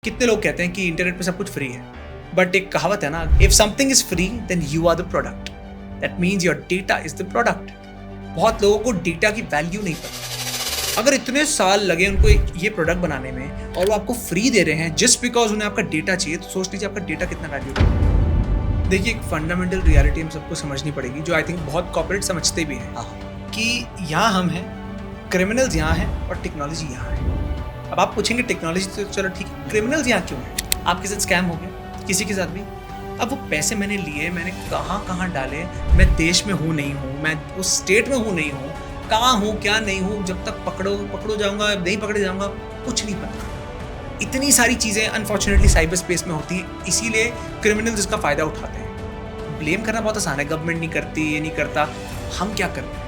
कितने लोग कहते हैं कि इंटरनेट पे सब कुछ फ्री है, बट एक कहावत है ना, if something is free then you are the product, that means your data is the product. बहुत लोगों को डेटा की वैल्यू नहीं पता। अगर इतने साल लगे उनको ये प्रोडक्ट बनाने में और वो आपको फ्री दे रहे हैं जस्ट बिकॉज उन्हें आपका डेटा चाहिए, तो सोच लीजिए आपका डेटा कितना वैल्यू है। देखिए, एक फंडामेंटल रियलिटी हम सबको समझनी पड़ेगी, जो आई थिंक बहुत कॉर्पोरेट समझते भी हैं, कि यहाँ हम हैं, क्रिमिनल्स यहाँ हैं और टेक्नोलॉजी यहाँ है। अब आप पूछेंगे टेक्नोलॉजी तो चलो ठीक है, क्रिमिनल्स यहाँ क्यों हैं? आपके साथ स्कैम हो गया, किसी के साथ भी। अब वो पैसे मैंने लिए, मैंने कहाँ कहाँ डाले, मैं देश में हूँ नहीं हूँ, मैं उस स्टेट में हूँ नहीं हूँ, कहाँ हूँ क्या नहीं हूँ, जब तक पकड़ो जाऊँगा नहीं पकड़े जाऊँगा, कुछ नहीं पता। इतनी सारी चीज़ें अनफॉर्चुनेटली साइबर स्पेस में होती है, इसीलिए क्रिमिनल्स इसका फ़ायदा उठाते हैं। ब्लेम करना बहुत आसान है, गवर्नमेंट नहीं करती, ये नहीं करता, हम क्या कर रहे हैं?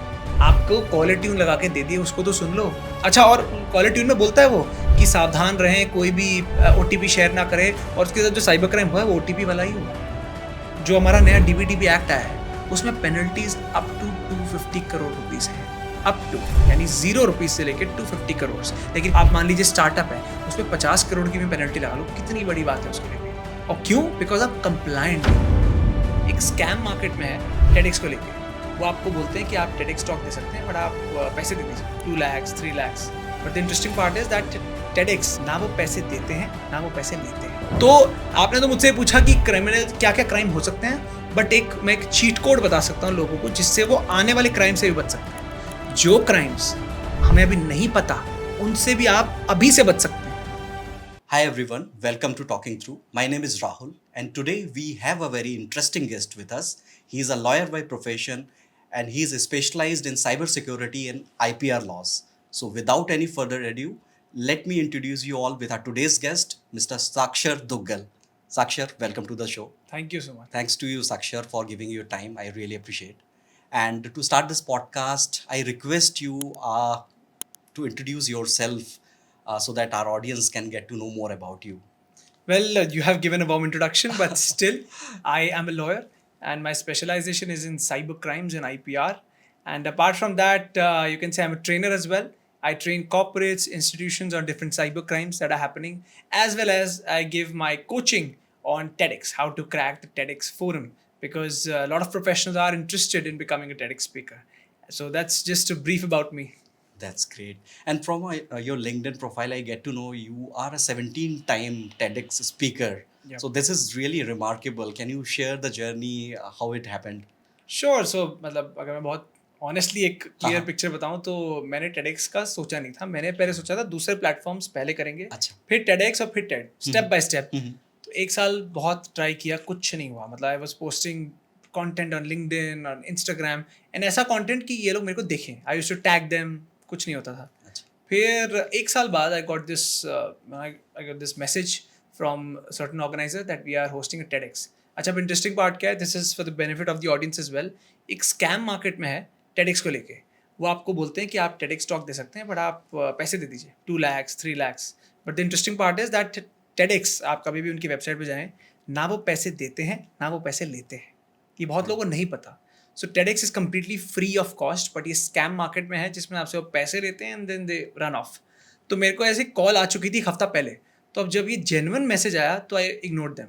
आपको कॉलर ट्यून लगा के दे दिए, उसको तो सुन लो। अच्छा, और कॉलर ट्यून में बोलता है वो कि सावधान रहें, कोई भी OTP शेयर ना करे, और उसके साथ जो साइबर क्राइम हुआ है वो OTP वाला ही हुआ। जो हमारा नया DBTB एक्ट आया है उसमें penalties up to 250 crore rupees है, अप टू, यानी 0 रुपीज़ से लेकर 250 करोड़। लेकिन आप मान लीजिए स्टार्टअप है, उसमें 50 करोड़ की भी पेनल्टी लगा लो, कितनी बड़ी बात है उसके लिए। और क्यों? बिकॉज आप कंप्लायंट नहीं। एक स्कैम मार्केट में है TEDx को लेकर, वो आपको बोलते हैं कि आप TEDx टॉक दे सकते हैं, बट आप पैसे दे दीजिए 2 lakh 3 lakh. But the interesting part is that TEDx ना वो पैसे देते हैं ना वो पैसे लेते हैं। तो आपने तो मुझसे पूछा कि क्रिमिनल क्या क्या क्राइम हो सकते हैं, बट मैं एक चीट कोड बता सकता हूँ लोगों को, जिससे वो आने वाले क्राइम से भी बच सकते हैं। जो क्राइम्स हमें अभी नहीं पता, उनसे भी आप अभी से बच सकते हैं। Hi everyone, welcome to Talking Through. My name is Rahul, and today we have a very interesting guest with us. He is a lawyer by profession and he is specialized in cybersecurity and IPR laws. So without any further ado, let me introduce you all with our today's guest, Mr. Sakshar Duggal. Sakshar, welcome to the show. Thank you so much. Thanks to you, Sakshar, for giving your time. I really appreciate. And to start this podcast, I request you to introduce yourself so that our audience can get to know more about you. Well, you have given a warm introduction, but still, I am a lawyer and my specialization is in cyber crimes and IPR. And apart from that, you can say I'm a trainer as well. I train corporates, institutions on different cyber crimes that are happening, as well as I give my coaching on TEDx, how to crack the TEDx forum, because a lot of professionals are interested in becoming a TEDx speaker. So that's just a brief about me. That's great. And from your LinkedIn profile, I get to know you are a 17-time TEDx speaker. Yep. So this is really remarkable. Can you share the journey, how it happened? Sure. So मतलब अगर मैं बहुत honestly एक clear हाँ। Picture बताऊं, तो मैंने TEDx का सोचा नहीं था। मैंने पहले सोचा था दूसरे प्लेटफॉर्म्स पहले करेंगे, अच्छा। फिर TEDx और फिर TED, स्टेप बाय स्टेप। हम्म। तो एक साल बहुत ट्राई किया, कुछ नहीं हुआ। मतलब I was posting content on LinkedIn, on Instagram, and ऐसा कंटेंट कि ये लोग मेरे को देखें। I used to tag them, कुछ नहीं होता था। अच्छा। फिर एक साल बाद I got this message from certain organiser that we are hosting a TEDx। अच्छा, अब इंटरेस्टिंग पार्ट क्या है, this is for the benefit of the audience as well. एक स्कैम मार्केट में है TEDx को लेके। वो आपको बोलते हैं कि आप TEDx टॉक दे सकते हैं, बट आप पैसे दे दीजिए 2 lakh 3 lakh. But the interesting part is that TEDx, आप कभी भी उनकी वेबसाइट पे जाएं, ना वो पैसे देते हैं ना वो पैसे लेते हैं। ये बहुत लोगों को नहीं पता। So TEDx is completely free of cost, but ये स्कैम मार्केट में है जिसमें आपसे वो पैसे लेते हैं and then they run off. तो मेरे को ऐसी कॉल आ चुकी थी एक हफ्ता पहले, तो अब जब ये जेन्युइन मैसेज आया तो आई इग्नोर देम।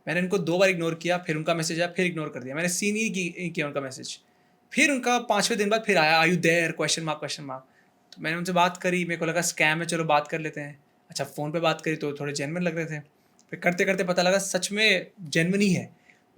मैंने उनको 2 बार इग्नोर किया, फिर उनका मैसेज आया, फिर इग्नोर कर दिया। मैंने सीन ही किया उनका मैसेज। फिर उनका 5वें दिन बाद फिर आया, are you there, question mark. तो मैंने उनसे बात करी, मेरे को लगा स्कैम है, चलो बात कर लेते हैं। अच्छा, फ़ोन पे बात करी तो थोड़े जेन्युइन लग रहे थे। फिर करते करते पता लगा सच में जेन्युइन ही है।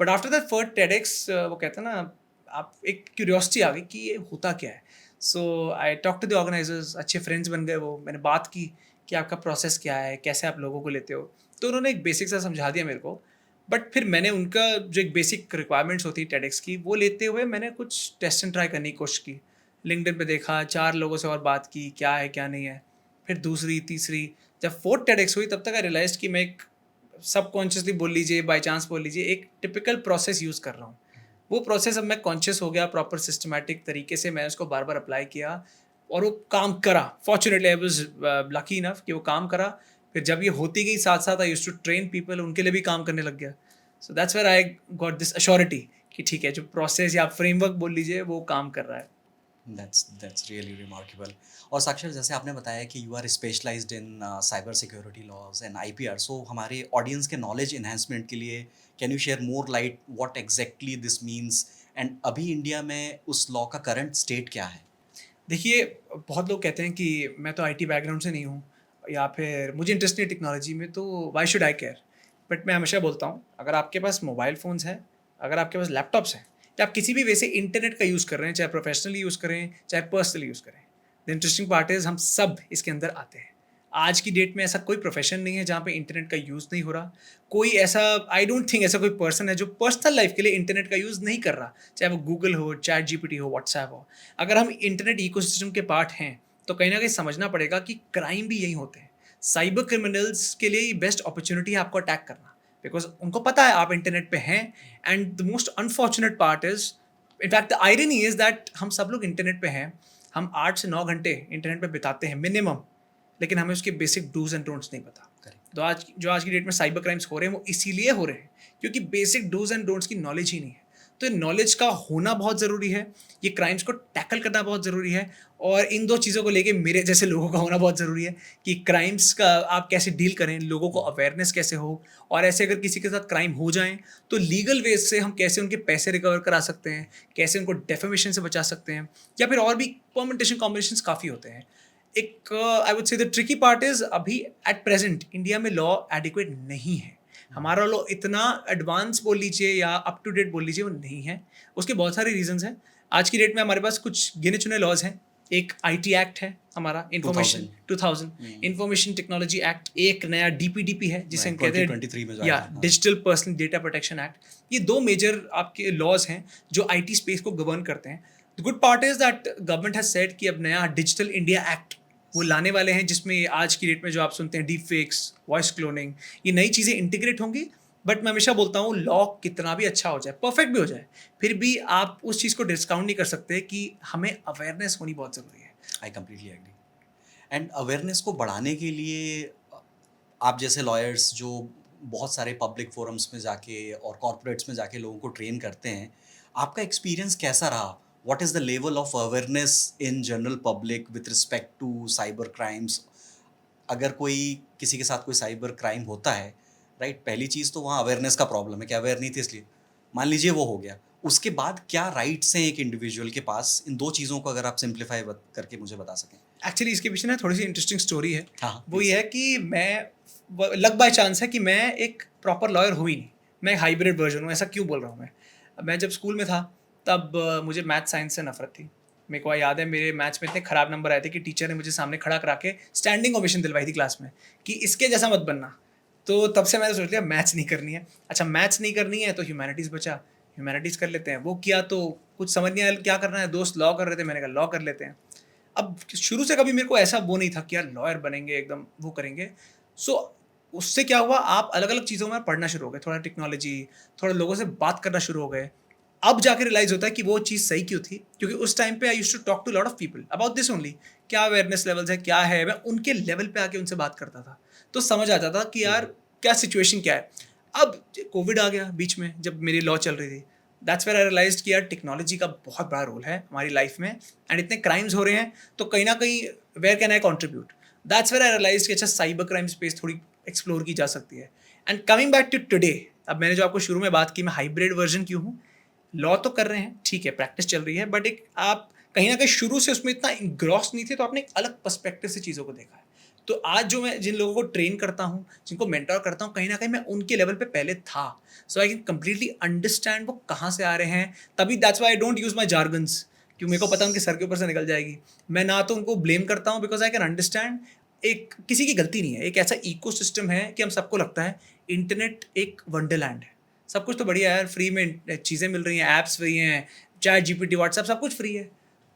But after that for TEDx, वो कहते हैं ना, आप एक क्यूरियोसिटी आ गई कि ये होता क्या है। So I talk to the organisers, अच्छे फ्रेंड्स बन गए वो। मैंने बात की कि आपका प्रोसेस क्या है, कैसे आप लोगों को लेते हो। तो उन्होंने एक बेसिक सा समझा दिया मेरे को। बट फिर मैंने उनका जो एक बेसिक रिक्वायरमेंट्स होती है TEDx की, वो लेते हुए मैंने कुछ टेस्ट एंड ट्राई करने की कोशिश की। LinkedIn पे देखा, 4 लोगों से और बात की, क्या है क्या नहीं है। फिर दूसरी तीसरी, जब 4th TEDx हुई तब तक आई रियलाइज कि मैं एक सबकॉन्शियसली बोल लीजिए, बाई चांस बोल लीजिए, एक टिपिकल प्रोसेस यूज़ कर रहा हूँ। वो प्रोसेस अब मैं कॉन्शियस हो गया, प्रॉपर सिस्टमैटिक तरीके से मैं उसको बार बार अप्लाई किया और वो काम करा। Fortunately I was lucky enough कि वो काम करा। फिर जब ये होती गई साथ साथ, I used to train people, उनके लिए भी काम करने लग गया। So that's where I got this assurity कि ठीक है, जो प्रोसेस या फ्रेमवर्क बोल लीजिए, वो काम कर रहा है। That's really remarkable. और साक्षर, जैसे आपने बताया कि you are specialised in cyber security laws and IPR, so हमारे ऑडियंस के नॉलेज इन्हेंसमेंट के लिए can you share more light what exactly this means, and अभी इंडिया में उस लॉ का करंट स्टेट क्या है? देखिए, बहुत लोग कहते हैं कि मैं तो आईटी बैकग्राउंड से नहीं हूँ या फिर मुझे इंटरेस्ट नहीं है टेक्नोलॉजी में, तो why should I care. But मैं हमेशा बोलता हूँ, अगर आपके पास मोबाइल फ़ोन्स हैं, अगर आपके पास लैपटॉप्स हैं, या आप किसी भी वे से इंटरनेट का यूज़ कर रहे हैं, चाहे प्रोफेशनली यूज़ करें चाहे पर्सनली यूज़ करें, द इंटरेस्टिंग पार्ट इज़ हम सब इसके अंदर आते हैं। आज की डेट में ऐसा कोई प्रोफेशन नहीं है जहाँ पे इंटरनेट का यूज़ नहीं हो रहा। कोई ऐसा, आई डोंट थिंक ऐसा कोई पर्सन है जो पर्सनल लाइफ के लिए इंटरनेट का यूज़ नहीं कर रहा, चाहे वो गूगल हो, चैट जीपीटी हो, व्हाट्सएप हो। अगर हम इंटरनेट इकोसिस्टम के पार्ट हैं, तो कहीं ना कहीं समझना पड़ेगा कि क्राइम भी यही होते हैं। साइबर क्रिमिनल्स के लिए ये बेस्ट अपॉर्चुनिटी है आपको अटैक करना, बिकॉज उनको पता है आप इंटरनेट पे हैं। And the most unfortunate part is, in fact the irony is that हम सब लोग इंटरनेट पे हैं, हम 8 से 9 घंटे इंटरनेट पे बिताते हैं मिनिमम, लेकिन हमें उसके बेसिक डूज एंड डोंट्स नहीं पता। तो आज की डेट में साइबर क्राइम्स हो रहे हैं, वो इसीलिए हो रहे हैं क्योंकि बेसिक डूज एंड डोंट्स की नॉलेज ही नहीं है। तो नॉलेज का होना बहुत ज़रूरी है, ये क्राइम्स को टैकल करना बहुत ज़रूरी है, और इन दो चीज़ों को लेके मेरे जैसे लोगों का होना बहुत ज़रूरी है कि क्राइम्स का आप कैसे डील करें, लोगों को अवेयरनेस कैसे हो, और ऐसे अगर किसी के साथ क्राइम हो जाएं तो लीगल वेज से हम कैसे उनके पैसे रिकवर करा सकते हैं, कैसे उनको डेफेमेशन से बचा सकते हैं, या फिर और भी परमिटेशन कॉम्बिनेशन काफ़ी होते हैं। एक I would say the tricky part is, अभी एट प्रेजेंट इंडिया में लॉ एडिक्वेट नहीं है। हमारा लॉ इतना एडवांस बोल लीजिए या अप टू डेट बोल लीजिए, वो नहीं है। उसके बहुत सारे रीजंस हैं। आज की डेट में हमारे पास कुछ गिने चुने लॉज हैं। एक आईटी एक्ट है हमारा, इंफॉर्मेशन 2000 इंफॉर्मेशन टेक्नोलॉजी एक्ट, एक नया डीपीडीपी है जिसे हम कहते हैं 2023 में या digital personal data protection act. ये दो मेजर आपके लॉज हैं जो आईटी स्पेस को गवर्न करते हैं। The good part is that government has said कि अब नया डिजिटल इंडिया एक्ट वो लाने वाले हैं, जिसमें आज की डेट में जो आप सुनते हैं डीप फेक्स, वॉइस क्लोनिंग, ये नई चीज़ें इंटीग्रेट होंगी। बट मैं हमेशा बोलता हूँ, लॉ कितना भी अच्छा हो जाए, परफेक्ट भी हो जाए, फिर भी आप उस चीज़ को डिस्काउंट नहीं कर सकते कि हमें अवेयरनेस होनी बहुत ज़रूरी है। I completely agree. And awareness को बढ़ाने के लिए आप जैसे लॉयर्स जो बहुत सारे पब्लिक फोरम्स में जाके और कॉर्पोरेट्स में जाके लोगों को ट्रेन करते हैं, आपका एक्सपीरियंस कैसा रहा? What is the level of awareness in general public with respect to cyber crimes? अगर कोई किसी के साथ कोई साइबर क्राइम होता है, राइट, पहली चीज़ तो वहाँ अवेयरनेस का प्रॉब्लम है कि अवेयर नहीं थे इसलिए, मान लीजिए वो हो गया, उसके बाद क्या राइट्स हैं एक इंडिविजुअल के पास? इन दो चीज़ों को अगर आप सिंप्लीफाई करके मुझे बता सकें। एक्चुअली इसके पीछे ना थोड़ी सी इंटरेस्टिंग स्टोरी है। हाँ, वो ये है कि लक बाय चांस है कि मैं एक प्रॉपर लॉयर हुई नहीं, मैं एक हाइब्रिड वर्जन हूँ। ऐसा क्यों बोल रहा हूँ मैं जब स्कूल में था तब मुझे मैथ साइंस से नफरत थी। मेरे को याद है, मेरे मैथ्स में इतने ख़राब नंबर आए थे कि टीचर ने मुझे सामने खड़ा करा के स्टैंडिंग ओवेशन दिलवाई थी क्लास में कि इसके जैसा मत बनना। तो तब से मैंने सोच लिया मैथ्स नहीं करनी है। अच्छा, मैथ्स नहीं करनी है तो ह्यूमैनिटीज़ बचा, ह्यूमैनिटीज़ कर लेते हैं। वो किया तो कुछ समझ नहीं आया क्या करना है। दोस्त लॉ कर रहे थे, मैंने कहा लॉ कर लेते हैं। अब शुरू से कभी मेरे को ऐसा वो नहीं था कि यार लॉयर बनेंगे एकदम वो करेंगे। सो उससे क्या हुआ, आप अलग अलग चीज़ों में पढ़ना शुरू हो गए, थोड़ा टेक्नोलॉजी, थोड़ा लोगों से बात करना शुरू हो गए। अब जाके रियलाइज होता है कि वो चीज़ सही क्यों थी, क्योंकि उस टाइम पे I used to talk to lot of people about this only. क्या अवेयरनेस लेवल्स है, क्या है, मैं उनके लेवल पे आके उनसे बात करता था, तो समझ आता था कि यार क्या सिचुएशन क्या है। अब कोविड आ गया बीच में जब मेरी लॉ चल रही थी, दैट्स वेयर आई रियलाइज्ड कि यार टेक्नोलॉजी का बहुत बड़ा रोल है हमारी लाइफ में, एंड इतने क्राइम्स हो रहे हैं तो कहीं ना कहीं where can I contribute. That's where I realised कि अच्छा साइबर क्राइम स्पेस थोड़ी एक्सप्लोर की जा सकती है। And coming back to today, अब मैंने जो आपको शुरू में बात की मैं हाइब्रिड वर्जन क्यों हूँ, लॉ तो कर रहे हैं, ठीक है, प्रैक्टिस चल रही है, बट एक आप कहीं ना कहीं शुरू से उसमें इतना इंग्रॉस नहीं थे, तो आपने एक अलग पर्सपेक्टिव से चीज़ों को देखा है। तो आज जो मैं जिन लोगों को ट्रेन करता हूँ, जिनको मेंटर करता हूँ, कहीं ना कहीं मैं उनके लेवल पे पहले था, सो आई कैन कम्प्लीटली अंडरस्टैंड वो कहाँ से आ रहे हैं। तभी that's why I don't use my jargons, क्योंकि मेरे को पता है उनके सर के ऊपर से निकल जाएगी। मैं ना तो उनको ब्लेम करता हूँ, बिकॉज आई कैन अंडरस्टैंड एक किसी की गलती नहीं है। एक ऐसा इकोसिस्टम है कि हम सबको लगता है इंटरनेट एक वंडरलैंड है, सब कुछ तो बढ़िया है यार, फ्री में चीज़ें मिल रही हैं, ऐप्स फ्री हैं, चैट जीपीटी, व्हाट्सएप, सब कुछ फ्री है।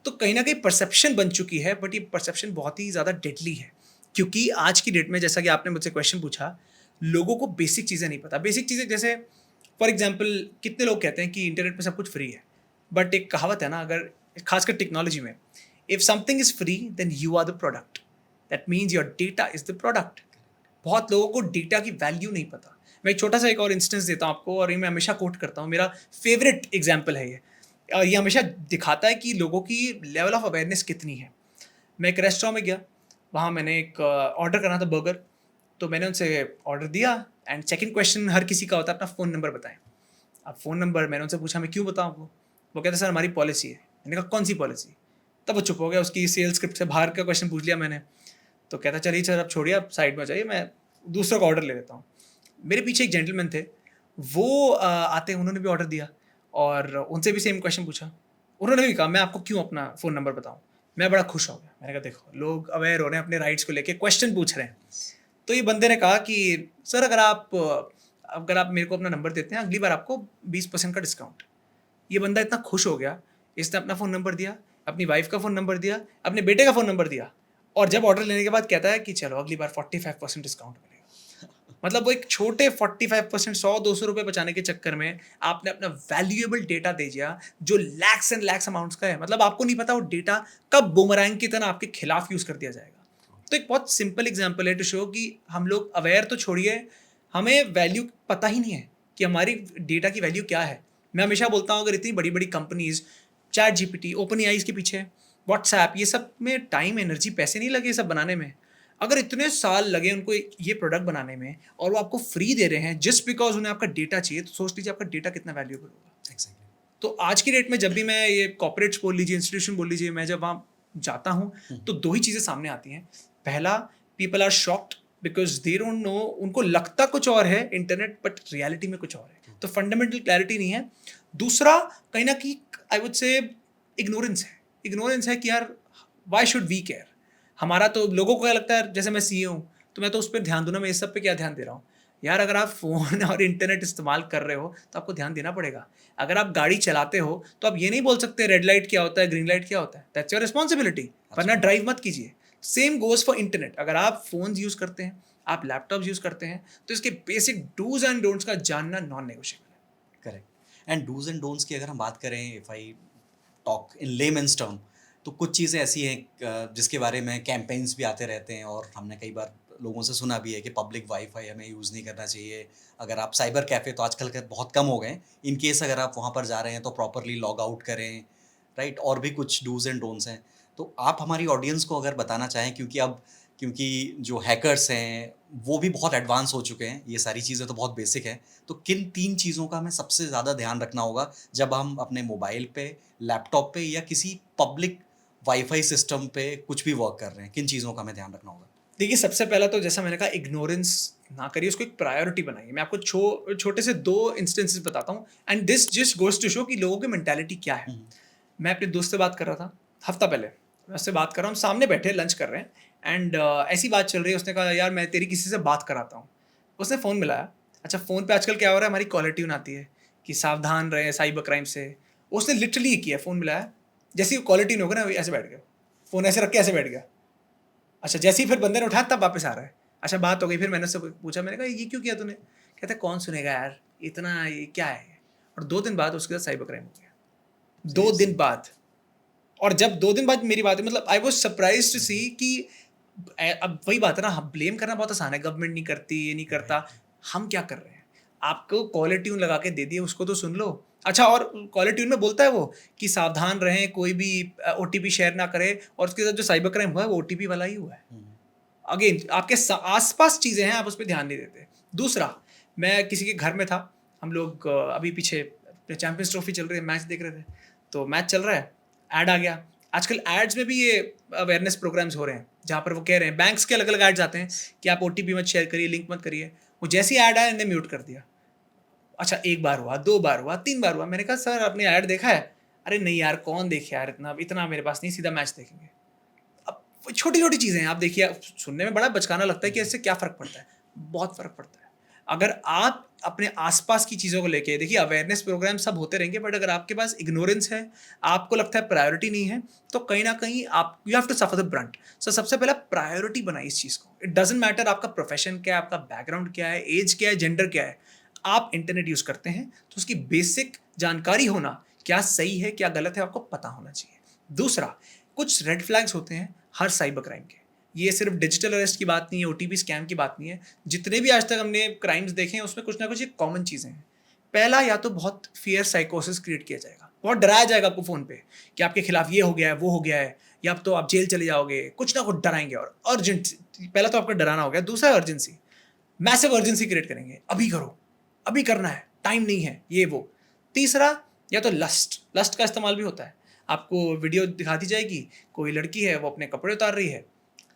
तो कहीं ना कहीं परसेप्शन बन चुकी है, बट ये परसेप्शन बहुत ही ज़्यादा डेडली है, क्योंकि आज की डेट में जैसा कि आपने मुझसे क्वेश्चन पूछा, लोगों को बेसिक चीज़ें नहीं पता। बेसिक चीज़ें जैसे फॉर एग्जांपल, कितने लोग कहते हैं कि इंटरनेट पे सब कुछ फ्री है, बट एक कहावत है ना, अगर खासकर टेक्नोलॉजी में, if something is free then you are the product, that means your data is the product. बहुत लोगों को डेटा की वैल्यू नहीं पता। मैं एक छोटा सा एक और इंस्टेंस देता हूँ आपको, और ये मैं हमेशा कोट करता हूँ, मेरा फेवरेट एग्जाम्पल है ये। और ये हमेशा दिखाता है कि लोगों की लेवल ऑफ अवेयरनेस कितनी है। मैं एक रेस्टोरेंट में गया, वहाँ मैंने एक ऑर्डर करना था बर्गर, तो मैंने उनसे ऑर्डर दिया एंड सेकंड क्वेश्चन हर किसी का होता है, अपना फ़ोन नंबर बताएं। अब फ़ोन नंबर मैंने उनसे पूछा, मैं क्यों बताऊँ आपको? वो कहते सर हमारी पॉलिसी है। मैंने कहा कौन सी पॉलिसी? तब वो चुप हो गया, उसकी सेल्स स्क्रिप्ट से बाहर का क्वेश्चन पूछ लिया मैंने। तो कहता चलिए सर अब छोड़िए, आप साइड में जाइए, मैं दूसरा का ऑर्डर ले लेता हूँ। मेरे पीछे एक जेंटलमैन थे, वो आते उन्होंने भी ऑर्डर दिया और उनसे भी सेम क्वेश्चन पूछा। उन्होंने भी कहा मैं आपको क्यों अपना फ़ोन नंबर बताऊँ? मैं बड़ा खुश हो गया। मैंने कहा देखो लोग अवेयर हो रहे हैं अपने राइट्स को लेके, क्वेश्चन पूछ रहे हैं। तो ये बंदे ने कहा कि सर अगर आप मेरे को अपना नंबर देते हैं, अगली बार आपको 20% का डिस्काउंट। ये बंदा इतना खुश हो गया, इसने अपना फ़ोन नंबर दिया, अपनी वाइफ़ का फ़ोन नंबर दिया, अपने बेटे का फ़ोन नंबर दिया और जब ऑर्डर लेने के बाद कहता है कि चलो अगली बार 45% डिस्काउंट मिलेगा। मतलब वो एक छोटे 45% 100-200 रुपए बचाने के चक्कर में आपने अपना वैल्यूएबल डेटा दे दिया जो लैक्स एंड लैक्स अमाउंट्स का है। मतलब आपको नहीं पता वो डेटा कब बूमरैंग की तरह आपके खिलाफ यूज़ कर दिया जाएगा। तो एक बहुत सिंपल एग्जांपल है टू शो कि हम लोग अवेयर तो छोड़िए, हमें वैल्यू पता ही नहीं है कि हमारी डेटा की वैल्यू क्या है। मैं हमेशा बोलता हूँ अगर इतनी बड़ी-बड़ी companies chat GPT, open AI के पीछे, व्हाट्सऐप, ये सब में टाइम, एनर्जी, पैसे नहीं लगे ये सब बनाने में। अगर इतने साल लगे उनको ये प्रोडक्ट बनाने में और वो आपको फ्री दे रहे हैं जस्ट बिकॉज़ उन्हें आपका डेटा चाहिए, तो सोच लीजिए आपका डेटा कितना वैल्यूएबल होगा। एग्जैक्टली। तो आज की डेट में जब भी मैं ये कॉर्पोरेट्स बोल लीजिए, इंस्टीट्यूशन बोल लीजिए, मैं जब वहाँ जाता हूँ तो 2 ही चीज़ें सामने आती हैं। पहला, people are shocked because they don't know, उनको लगता कुछ और है इंटरनेट, बट रियलिटी में कुछ और है। तो फंडामेंटल क्लैरिटी नहीं है। दूसरा, कहीं न कहीं आई वुड से इग्नोरेंस है। इग्नोरेंस है कि यार व्हाई शुड वी केयर? हमारा तो लोगों को क्या लगता है, जैसे मैं सीए हूँ, तो मैं तो उस पे ध्यान दूँ ना, मैं इस सब पे क्या ध्यान दे रहा हूँ? यार अगर आप फ़ोन और इंटरनेट इस्तेमाल कर रहे हो, तो आपको ध्यान देना पड़ेगा। अगर आप गाड़ी चलाते हो, तो आप ये नहीं बोल सकते रेड लाइट क्या होता है, ग्रीन लाइट क्या होता है। दैट्स योर रिस्पॉन्सिबिलिटी, वरना ड्राइव मत कीजिए। Same goes for internet. अगर आप फ़ोन्स यूज़ करते हैं, आप लैपटॉप्स यूज़ करते हैं, तो इसके बेसिक डूज़ एंड डोंट्स का जानना नॉन नेगोशिएबल है। Correct. And dos and don'ts की अगर हम बात करें, if I talk in layman's term, तो कुछ चीज़ें ऐसी हैं जिसके बारे में कैंपेन्स भी आते रहते हैं और हमने कई बार लोगों से सुना भी है कि पब्लिक वाईफाई हमें यूज़ नहीं करना चाहिए। अगर आप साइबर कैफ़े तो आजकल के बहुत कम हो गए हैं, इन केस अगर आप वहाँ पर जा रहे हैं तो प्रॉपरली लॉग आउट करें, राइट? और भी कुछ डूज़ एंड डोंट्स हैं। तो आप हमारी ऑडियंस को अगर बताना चाहें, क्योंकि जो हैकर्स हैं वो भी बहुत एडवांस हो चुके हैं, ये सारी चीज़ें तो बहुत बेसिक हैं, तो किन 3 चीज़ों का हमें सबसे ज़्यादा ध्यान रखना होगा जब हम अपने मोबाइल पे, लैपटॉप पे या किसी पब्लिक वाईफाई सिस्टम पे कुछ भी वर्क कर रहे हैं, किन चीज़ों का हमें ध्यान रखना होगा? देखिए, सबसे पहला तो जैसा मैंने कहा, इग्नोरेंस ना करिए, उसको एक प्रायोरिटी बनाइए। मैं आपको छोटे से 2 इंस्टेंसेस बताता हूँ and this just goes to show कि लोगों की मेंटालिटी क्या है। हुँ, मैं अपने दोस्त से बात कर रहा था, हफ्ता पहले। मैं उससे बात कर रहा हूँ, हम सामने बैठे लंच कर रहे हैं एंड ऐसी बात चल रही है, उसने कहा यार मैं तेरी किसी से बात कराता हूँ। उसने फ़ोन मिलाया। अच्छा, फ़ोन पे आजकल क्या हो रहा है, हमारी कॉलर ट्यून आती है कि सावधान रहें साइबर क्राइम से। उसने लिटरली ये किया, फ़ोन मिलाया, जैसे ही कॉलर ट्यून हो गया ना, ऐसे बैठ गया। फ़ोन ऐसे रख के ऐसे बैठ गया। अच्छा, जैसे ही फिर बंदे ने उठाया तब वापस आ रहा है। अच्छा, बात हो गई, फिर मैंने उससे पूछा, मैंने कहा ये क्यों किया तूने? कहता है कौन सुनेगा यार, इतना ये क्या है? और 2 दिन बाद उसके साथ साइबर क्राइम हो गया। 2 दिन बाद। और जब 2 दिन बाद मेरी बात हुई, मतलब आई वाज़ सरप्राइज़्ड टू सी कि अब वही बात है ना, हम ब्लेम करना बहुत आसान है, गवर्नमेंट नहीं करती, ये नहीं करता। हम क्या कर रहे हैं? आपको कॉलर ट्यून लगा के दे दिए, उसको तो सुन लो। अच्छा, और कॉलर ट्यून में बोलता है वो कि सावधान रहें, कोई भी ओटीपी शेयर ना करें, और उसके साथ जो साइबर क्राइम हुआ है वो ओटीपी वाला ही हुआ है। हुँ, अगेन आपके आसपास चीज़ें हैं, आप उस पर ध्यान नहीं देते। दूसरा, मैं किसी के घर में था, हम लोग अभी पीछे चैंपियंस ट्रॉफी चल रही है, मैच देख रहे थे, तो मैच चल रहा है, ऐड आ गया। आजकल एड्स में भी ये अवेयरनेस प्रोग्राम्स हो रहे हैं जहाँ पर वो कह रहे हैं, बैंक्स के अलग अलग एड्स आते हैं कि आप ओटीपी मत शेयर करिए, लिंक मत करिए। वो जैसी ऐड आया इन्हें म्यूट कर दिया। अच्छा, 1 बार हुआ, 2 बार हुआ, 3 बार हुआ। मैंने कहा सर आपने ऐड देखा है? अरे नहीं यार, कौन देखे यार, इतना इतना मेरे पास नहीं, सीधा मैच देखेंगे। अब छोटी-छोटी चीज़ें हैं, आप देखिए, आप सुनने में बड़ा बचकाना लगता है कि इससे क्या फ़र्क पड़ता है? बहुत फ़र्क पड़ता है। अगर आप अपने आस-पास की चीज़ों को लेके देखिए, अवेयरनेस प्रोग्राम सब होते रहेंगे, बट अगर आपके पास इग्नोरेंस है, आपको लगता है प्रायोरिटी नहीं है, तो कहीं न कहीं आप you have to suffer the brunt. So सबसे पहला प्रायोरिटी बनाइए इस चीज़ को। इट डज़न्ट मैटर आपका प्रोफ़ेशन क्या है, आपका बैकग्राउंड क्या है, ऐज क्या है, जेंडर क्या है। आप इंटरनेट यूज़ करते हैं, तो उसकी बेसिक जानकारी होना, क्या सही है, क्या गलत है, आपको पता होना चाहिए। दूसरा, कुछ रेड फ्लैग्स होते हैं हर साइबर क्राइम के। ये सिर्फ डिजिटल अरेस्ट की बात नहीं है, ओटीपी स्कैम की बात नहीं है। जितने भी आज तक हमने क्राइम्स देखे हैं, उसमें कुछ ना कुछ एक कॉमन चीज़ें हैं। पहला, या तो बहुत फ़ियर साइकोसिस क्रिएट किया जाएगा। बहुत डराया जाएगा आपको फ़ोन पे कि आपके खिलाफ ये हो गया है, वो हो गया है, या अब तो आप जेल चले जाओगे, कुछ ना कुछ डराएंगे। और अर्जेंट, पहला तो आपका डराना हो गया, दूसरा अर्जेंसी, मैसिव अर्जेंसी क्रिएट करेंगे, अभी करो, अभी करना है, टाइम नहीं है, ये वो। तीसरा, या तो लस्ट का इस्तेमाल भी होता है। आपको वीडियो दिखा दी जाएगी, कोई लड़की है वो अपने कपड़े उतार रही है।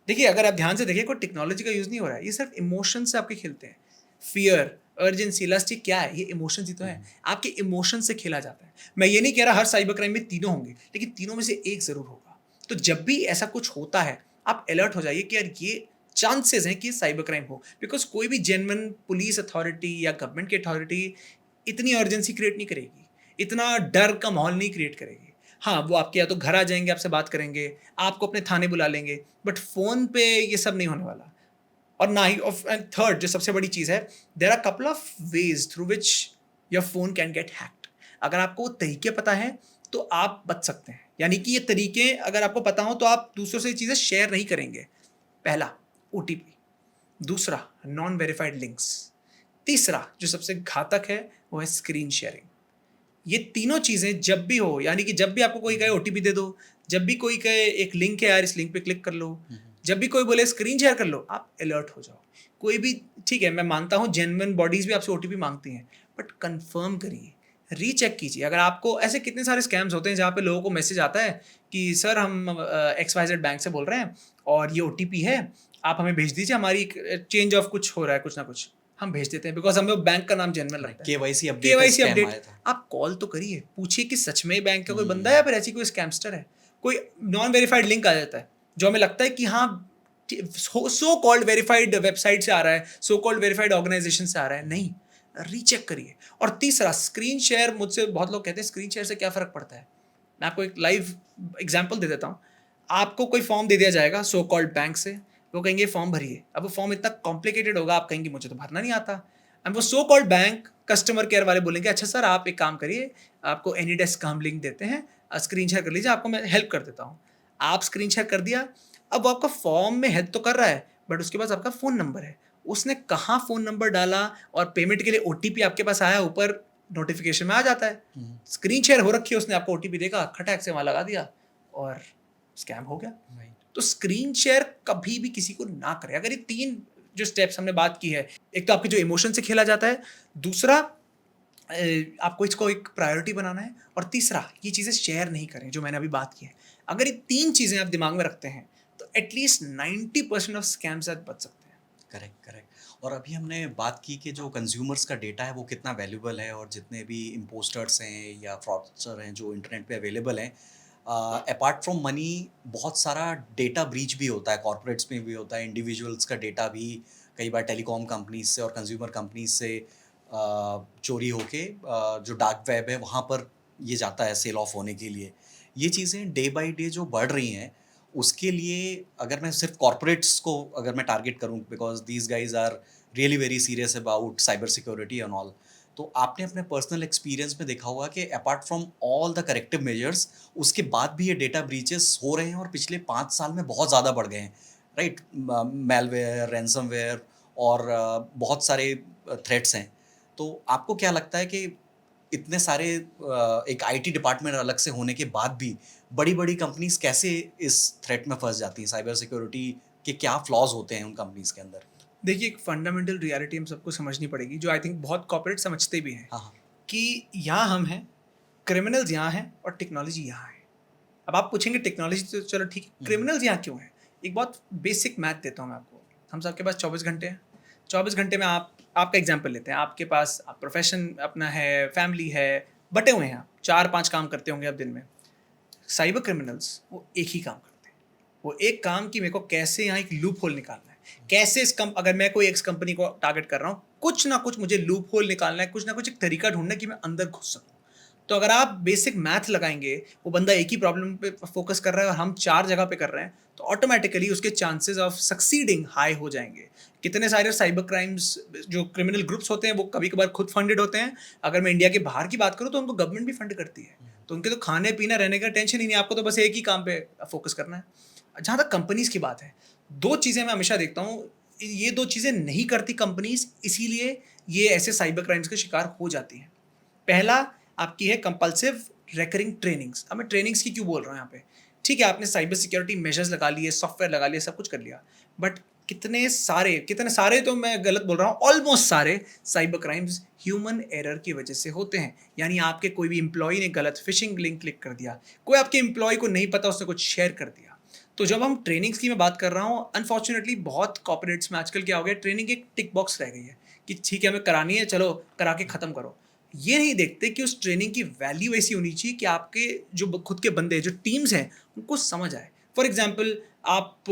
देखिए, अगर आप ध्यान से देखिए, कोई टेक्नोलॉजी का यूज़ नहीं हो रहा है, ये सिर्फ इमोशन से आपके खेलते हैं। फियर, अर्जेंसी, लस्ट, ये क्या है? ये इमोशंस ही तो है। आपके इमोशन से खेला जाता है। मैं ये नहीं कह रहा हर साइबर क्राइम में तीनों होंगे, लेकिन तीनों में से एक ज़रूर होगा। तो जब भी ऐसा कुछ होता है, आप अलर्ट हो जाइए कि यार ये चांसेस हैं कि साइबर क्राइम हो। बिकॉज कोई भी जेन्युइन पुलिस अथॉरिटी या गवर्नमेंट की अथॉरिटी इतनी अर्जेंसी क्रिएट नहीं करेगी, इतना डर का माहौल नहीं क्रिएट करेगी। हाँ, वो आपके या तो घर आ जाएंगे, आपसे बात करेंगे, आपको अपने थाने बुला लेंगे, बट फ़ोन पे ये सब नहीं होने वाला। और ना ही, एंड थर्ड जो सबसे बड़ी चीज़ है, there are couple of ways through which your phone can get hacked. अगर आपको वो तरीके पता है तो आप बच सकते हैं। यानी कि ये तरीके अगर आपको पता हो तो आप दूसरों से चीज़ें शेयर नहीं करेंगे। पहला, OTP। दूसरा, नॉन वेरीफाइड लिंक्स। तीसरा जो सबसे घातक है वो है स्क्रीन शेयरिंग। ये तीनों चीज़ें जब भी हो, यानी कि जब भी आपको कोई कहे OTP दे दो, जब भी कोई कहे एक लिंक है यार, इस लिंक पे क्लिक कर लो, जब भी कोई बोले स्क्रीन शेयर कर लो, आप अलर्ट हो जाओ। कोई भी, ठीक है, मैं मानता हूँ जेन्युइन बॉडीज़ भी आपसे OTP मांगती हैं, बट कंफर्म करिए, रीचेक कीजिए। अगर आपको ऐसे कितने सारे स्कैम्स होते हैं जहाँ पे लोगों को मैसेज आता है कि सर हम XYZ बैंक से बोल रहे हैं और ये OTP है, आप हमें भेज दीजिए, हमारी चेंज ऑफ कुछ हो रहा है, कुछ ना कुछ हम भेज देते हैं, बिकॉज हमें बैंक का नाम जेन्युइन लगता है। केवाईसी अपडेट आप कॉल तो करिए, पूछिए कि सच में बैंक का कोई बंदा है या फिर ऐसी कोई स्कैमस्टर है। कोई नॉन वेरीफाइड लिंक आ जाता है जो हमें लगता है कि हाँ सो कॉल्ड वेरीफाइड वेबसाइट से आ रहा है, सो कॉल्ड वेरीफाइड ऑर्गेनाइजेशन से आ रहा है, नहीं, रीचेक करिए। और तीसरा, स्क्रीन शेयर। मुझसे बहुत लोग कहते हैं स्क्रीन शेयर से क्या फ़र्क पड़ता है। मैं आपको एक लाइव एग्जांपल दे देता हूँ। आपको कोई फॉर्म दे दिया जाएगा सो कॉल्ड बैंक से, वो कहेंगे फॉर्म भरिए। अब वो फॉर्म इतना कॉम्प्लिकेटेड होगा, आप कहेंगे मुझे तो भरना नहीं आता। एंड वो so called bank customer care वाले बोलेंगे अच्छा सर आप एक काम करिए, आपको एनीडेस्क का हम लिंक देते हैं, स्क्रीन शेयर कर लीजिए, आपको मैं हेल्प कर देता हूँ। आप स्क्रीन शेयर कर दिया, अब वो आपका फॉर्म में हेल्प तो कर रहा है, बट उसके पास आपका फ़ोन नंबर है। उसने कहाँ फ़ोन नंबर डाला और पेमेंट के लिए OTP आपके पास आया, ऊपर नोटिफिकेशन में आ जाता है। स्क्रीन शेयर हो रखी है, उसने आपको OTP देखा, खटैक से वहाँ लगा दिया और स्कैम हो गया। तो स्क्रीन शेयर कभी भी किसी को ना करें। अगर ये 3 जो स्टेप्स हमने बात की है, एक तो आपके जो इमोशन से खेला जाता है, दूसरा आपको इसको एक प्रायोरिटी बनाना है, और तीसरा ये चीज़ें शेयर नहीं करें जो मैंने अभी बात की है। अगर ये 3 चीज़ें आप दिमाग में रखते हैं तो एटलीस्ट 90% ऑफ स्कैम से आप बच सकते हैं। करेक्ट। और अभी हमने बात की कि जो कंज्यूमर्स का डेटा है वो कितना वैल्यूबल है, और जितने भी इम्पोस्टर्स हैं या फ्रॉडस्टर हैं जो इंटरनेट पे अवेलेबल हैं, अपार्ट फ्रॉम मनी बहुत सारा डेटा ब्रीच भी होता है, कॉर्पोरेट्स में भी होता है, इंडिविजुअल्स का डेटा भी कई बार टेलीकॉम कंपनीज से और कंज्यूमर कंपनीज से चोरी होके जो डार्क वेब है वहाँ पर ये जाता है सेल ऑफ होने के लिए। ये चीज़ें डे बाय डे जो बढ़ रही हैं, उसके लिए अगर मैं सिर्फ कॉर्पोरेट्स को अगर मैं टारगेट करूं, because these guys are really very serious about cyber security and all, तो आपने अपने पर्सनल एक्सपीरियंस में देखा होगा कि apart from all the corrective measures, उसके बाद भी ये डेटा ब्रीचेस हो रहे हैं और पिछले 5 साल में बहुत ज़्यादा बढ़ गए हैं, राइट? मेलवेयर, रैंसमवेयर और बहुत सारे थ्रेट्स हैं। तो आपको क्या लगता है कि इतने सारे एक IT डिपार्टमेंट अलग से होने के बाद भी बड़ी-बड़ी कंपनीज कैसे इस थ्रेट में फंस जाती हैं? साइबर सिक्योरिटी के क्या फ्लॉज होते हैं उन कंपनीज के अंदर? देखिए, एक फंडामेंटल रियलिटी हम सबको समझनी पड़ेगी, जो आई थिंक बहुत कॉर्पोरेट समझते भी हैं। हाँ। कि यहाँ हम हैं, क्रिमिनल्स यहाँ हैं और टेक्नोलॉजी यहाँ है। अब आप पूछेंगे टेक्नोलॉजी तो चलो ठीक है, क्रिमिनल्स यहाँ क्यों हैं? एक बहुत बेसिक मैथ देता हूँ मैं आपको। हम सबके पास 24 घंटे हैं। 24 घंटे में आपका एग्जाम्पल लेते हैं। आपके पास प्रोफेशन अपना है, फैमिली है, बटे हुए हैं, आप 4-5 काम करते होंगे आप दिन में। साइबर क्रिमिनल्स वो एक ही काम करते हैं। वो एक काम कि मेरे को कैसे यहाँ एक लूप होल निकालना है, कैसे अगर मैं कोई एक कंपनी को टारगेट कर रहा हूँ, कुछ ना कुछ मुझे लूप होल निकालना है, कुछ ना कुछ एक तरीका ढूंढना है कि मैं अंदर घुस सकूँ। तो अगर आप बेसिक मैथ लगाएंगे, वो बंदा एक ही प्रॉब्लम पे फोकस कर रहा है और हम 4 जगह पे कर रहे हैं, तो ऑटोमेटिकली उसके चांसेस ऑफ सक्सीडिंग हाई हो जाएंगे। कितने सारे साइबर क्राइम्स जो क्रिमिनल ग्रुप्स होते हैं वो कभी कभार खुद फंडेड होते हैं। अगर मैं इंडिया के बाहर की बात करूँ तो उनको गवर्नमेंट भी फंड करती है, तो उनके तो खाने पीना रहने का टेंशन ही नहीं, आपको तो बस एक ही काम पे फोकस करना है। जहाँ तक कंपनीज की बात है, 2 चीज़ें मैं हमेशा देखता हूँ, ये 2 चीज़ें नहीं करती कंपनीज, इसीलिए ये ऐसे साइबर क्राइम्स के शिकार हो जाती हैं। पहला आपकी है कंपल्सिव रेकरिंग ट्रेनिंग्स। अब मैं ट्रेनिंग्स की क्यों बोल रहा हूँ यहाँ पे? ठीक है, आपने साइबर सिक्योरिटी मेजर्स लगा लिए, सॉफ्टवेयर लगा लिए, सब कुछ कर लिया, बट कितने सारे तो मैं गलत बोल रहा हूँ, ऑलमोस्ट सारे साइबर क्राइम्स ह्यूमन एरर की वजह से होते हैं। यानी आपके कोई भी एम्प्लॉय ने गलत फिशिंग लिंक क्लिक कर दिया, कोई आपके एम्प्लॉय को नहीं पता, उसने कुछ शेयर कर दिया। तो जब हम ट्रेनिंग्स की मैं बात कर रहा हूँ, अनफॉर्चुनेटली बहुत कॉर्पोरेट्स में आजकल क्या हो गया, ट्रेनिंग एक टिक बॉक्स रह गई है कि ठीक है हमें करानी है, चलो करा के ख़त्म करो। ये नहीं देखते कि उस ट्रेनिंग की वैल्यू ऐसी होनी चाहिए कि आपके जो खुद के बंदे जो टीम्स हैं उनको समझ आए। फॉर एग्जाम्पल आप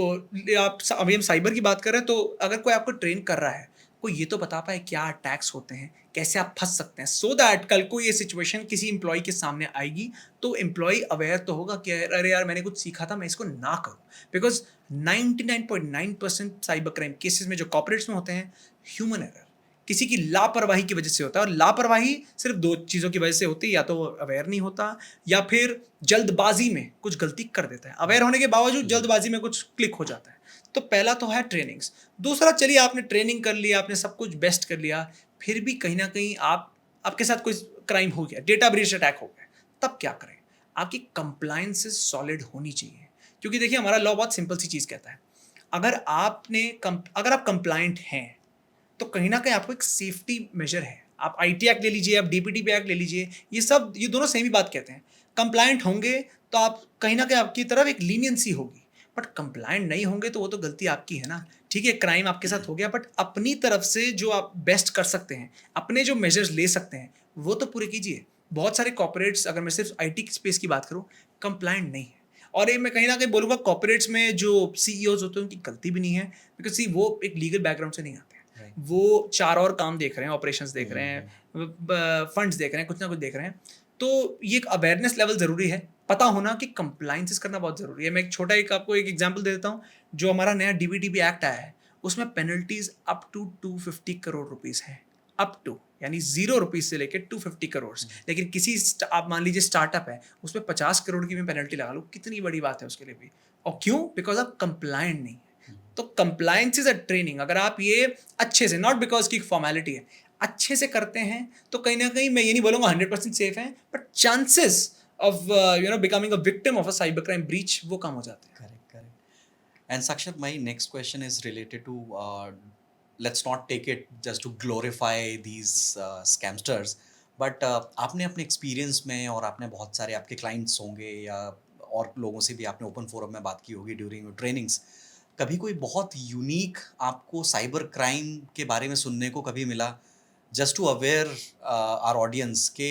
अभी हम साइबर की बात कर रहे हैं, तो अगर कोई आपको ट्रेन कर रहा है, कोई ये तो बता पाए क्या अटैक्स होते हैं, कैसे आप फंस सकते हैं, सो दैट कल को ये सिचुएशन किसी एम्प्लॉय के सामने आएगी तो एम्प्लॉय अवेयर तो होगा कि अरे यार मैंने कुछ सीखा था, मैं इसको ना करूँ। बिकॉज 99.9% साइबर क्राइम केसेस में जो कॉर्पोरेट्स में होते हैं, ह्यूमन एरर, किसी की लापरवाही की वजह से होता है। और लापरवाही सिर्फ दो चीज़ों की वजह से होती है, या तो अवेयर नहीं होता या फिर जल्दबाजी में कुछ गलती कर देता है, अवेयर होने के बावजूद जल्दबाजी में कुछ क्लिक हो जाता है। तो पहला तो है ट्रेनिंग्स। दूसरा, चलिए आपने ट्रेनिंग कर लिया, आपने सब कुछ बेस्ट कर लिया, फिर भी कहीं ना कहीं आपके साथ कोई क्राइम हो गया, डेटा ब्रीच अटैक हो गया, तब क्या करें? आपकी कंप्लायंसेस सॉलिड होनी चाहिए। क्योंकि देखिए हमारा लॉ बहुत सिंपल सी चीज़ कहता है, अगर आप कंप्लायंट हैं तो कहीं ना कहीं आपको एक सेफ्टी मेजर है। आप आईटी एक्ट ले लीजिए, आप डीपीटीपी एक्ट ले लीजिए, ये दोनों सेम ही बात कहते हैं। कंप्लायंट होंगे तो आप कहीं ना कहीं आपकी तरफ एक लीनियंसी होगी, बट कंप्लायंट नहीं होंगे तो वो तो गलती आपकी है ना। ठीक है, क्राइम आपके साथ हो गया, बट अपनी तरफ से जो आप बेस्ट कर सकते हैं, अपने जो मेजर्स ले सकते हैं, वो तो पूरे कीजिए। बहुत सारे कॉर्पोरेट्स, अगर मैं सिर्फ आईटी स्पेस की बात करूँ, कंप्लायंट नहीं है। और ये मैं कहीं ना कहीं बोलूँगा कॉर्पोरेट्स में जो सीईओज होते हैं उनकी गलती भी नहीं है, बिकॉज सी वो एक लीगल बैकग्राउंड से नहीं आते हैं। वो चार और काम देख रहे हैं, ऑपरेशंस देख रहे हैं, फंड्स देख रहे हैं, कुछ ना कुछ देख रहे हैं। तो ये एक अवेयरनेस लेवल ज़रूरी है, पता होना कि कंप्लाइंसेस करना बहुत ज़रूरी है। मैं आपको एक एग्जांपल दे देता हूँ। जो हमारा नया डीबीटीपी एक्ट आया है, उसमें penalties up to 250 crore rupees है। अप टू यानी 0 रुपीज़ से लेकर 250 करोड़। लेकिन आप मान लीजिए स्टार्टअप है, उसमें 50 करोड़ की भी पेनल्टी लगा लो, कितनी बड़ी बात है उसके लिए भी। और क्यों? बिकॉज आप कंप्लायंट नहीं है। तो कंप्लायंस इज अ ट्रेनिंग। अगर आप ये अच्छे से, नॉट बिकॉज की फॉर्मेलिटी है, अच्छे से करते हैं तो कहीं ना कहीं, मैं ये नहीं बोलूँगा 100% सेफ है, but chances of becoming a victim of a cyber crime breach वो कम हो जाते हैं। Correct. And Sakshat, my next question is related to let's not take it just to glorify these scamsters, but आपने अपने experience में, और आपने बहुत सारे आपके क्लाइंट्स होंगे या और लोगों से भी आपने ओपन फोरम में बात की होगी ड्यूरिंग योर ट्रेनिंग्स, कभी कोई बहुत यूनिक आपको साइबर क्राइम के बारे में सुनने को कभी मिला, just to aware our audience के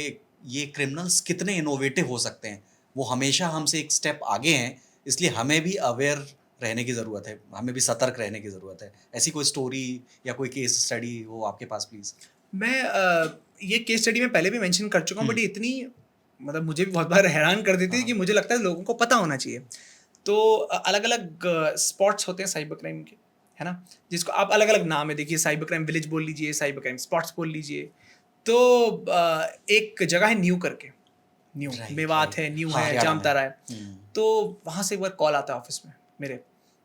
ये क्रिमिनल्स कितने इनोवेटिव हो सकते हैं, वो हमेशा हमसे एक स्टेप आगे हैं, इसलिए हमें भी अवेयर रहने की ज़रूरत है, हमें भी सतर्क रहने की ज़रूरत है। ऐसी कोई स्टोरी या कोई केस स्टडी हो आपके पास प्लीज़? मैं ये केस स्टडी में पहले भी मेंशन कर चुका हूँ, बट इतनी मतलब मुझे भी बहुत बार हैरान कर देती है कि मुझे लगता है लोगों को पता होना चाहिए। तो अलग अलग स्पॉट्स होते हैं साइबर क्राइम के, है ना, जिसको आप अलग अलग नाम है, देखिए साइबर क्राइम विलेज बोल लीजिए, साइबर क्राइम स्पॉट्स बोल लीजिए। तो एक जगह है न्यू करके, न्यू मेवात है, न्यू है, जामतारा है। तो वहाँ से एक बार कॉल आता है ऑफिस में मेरे।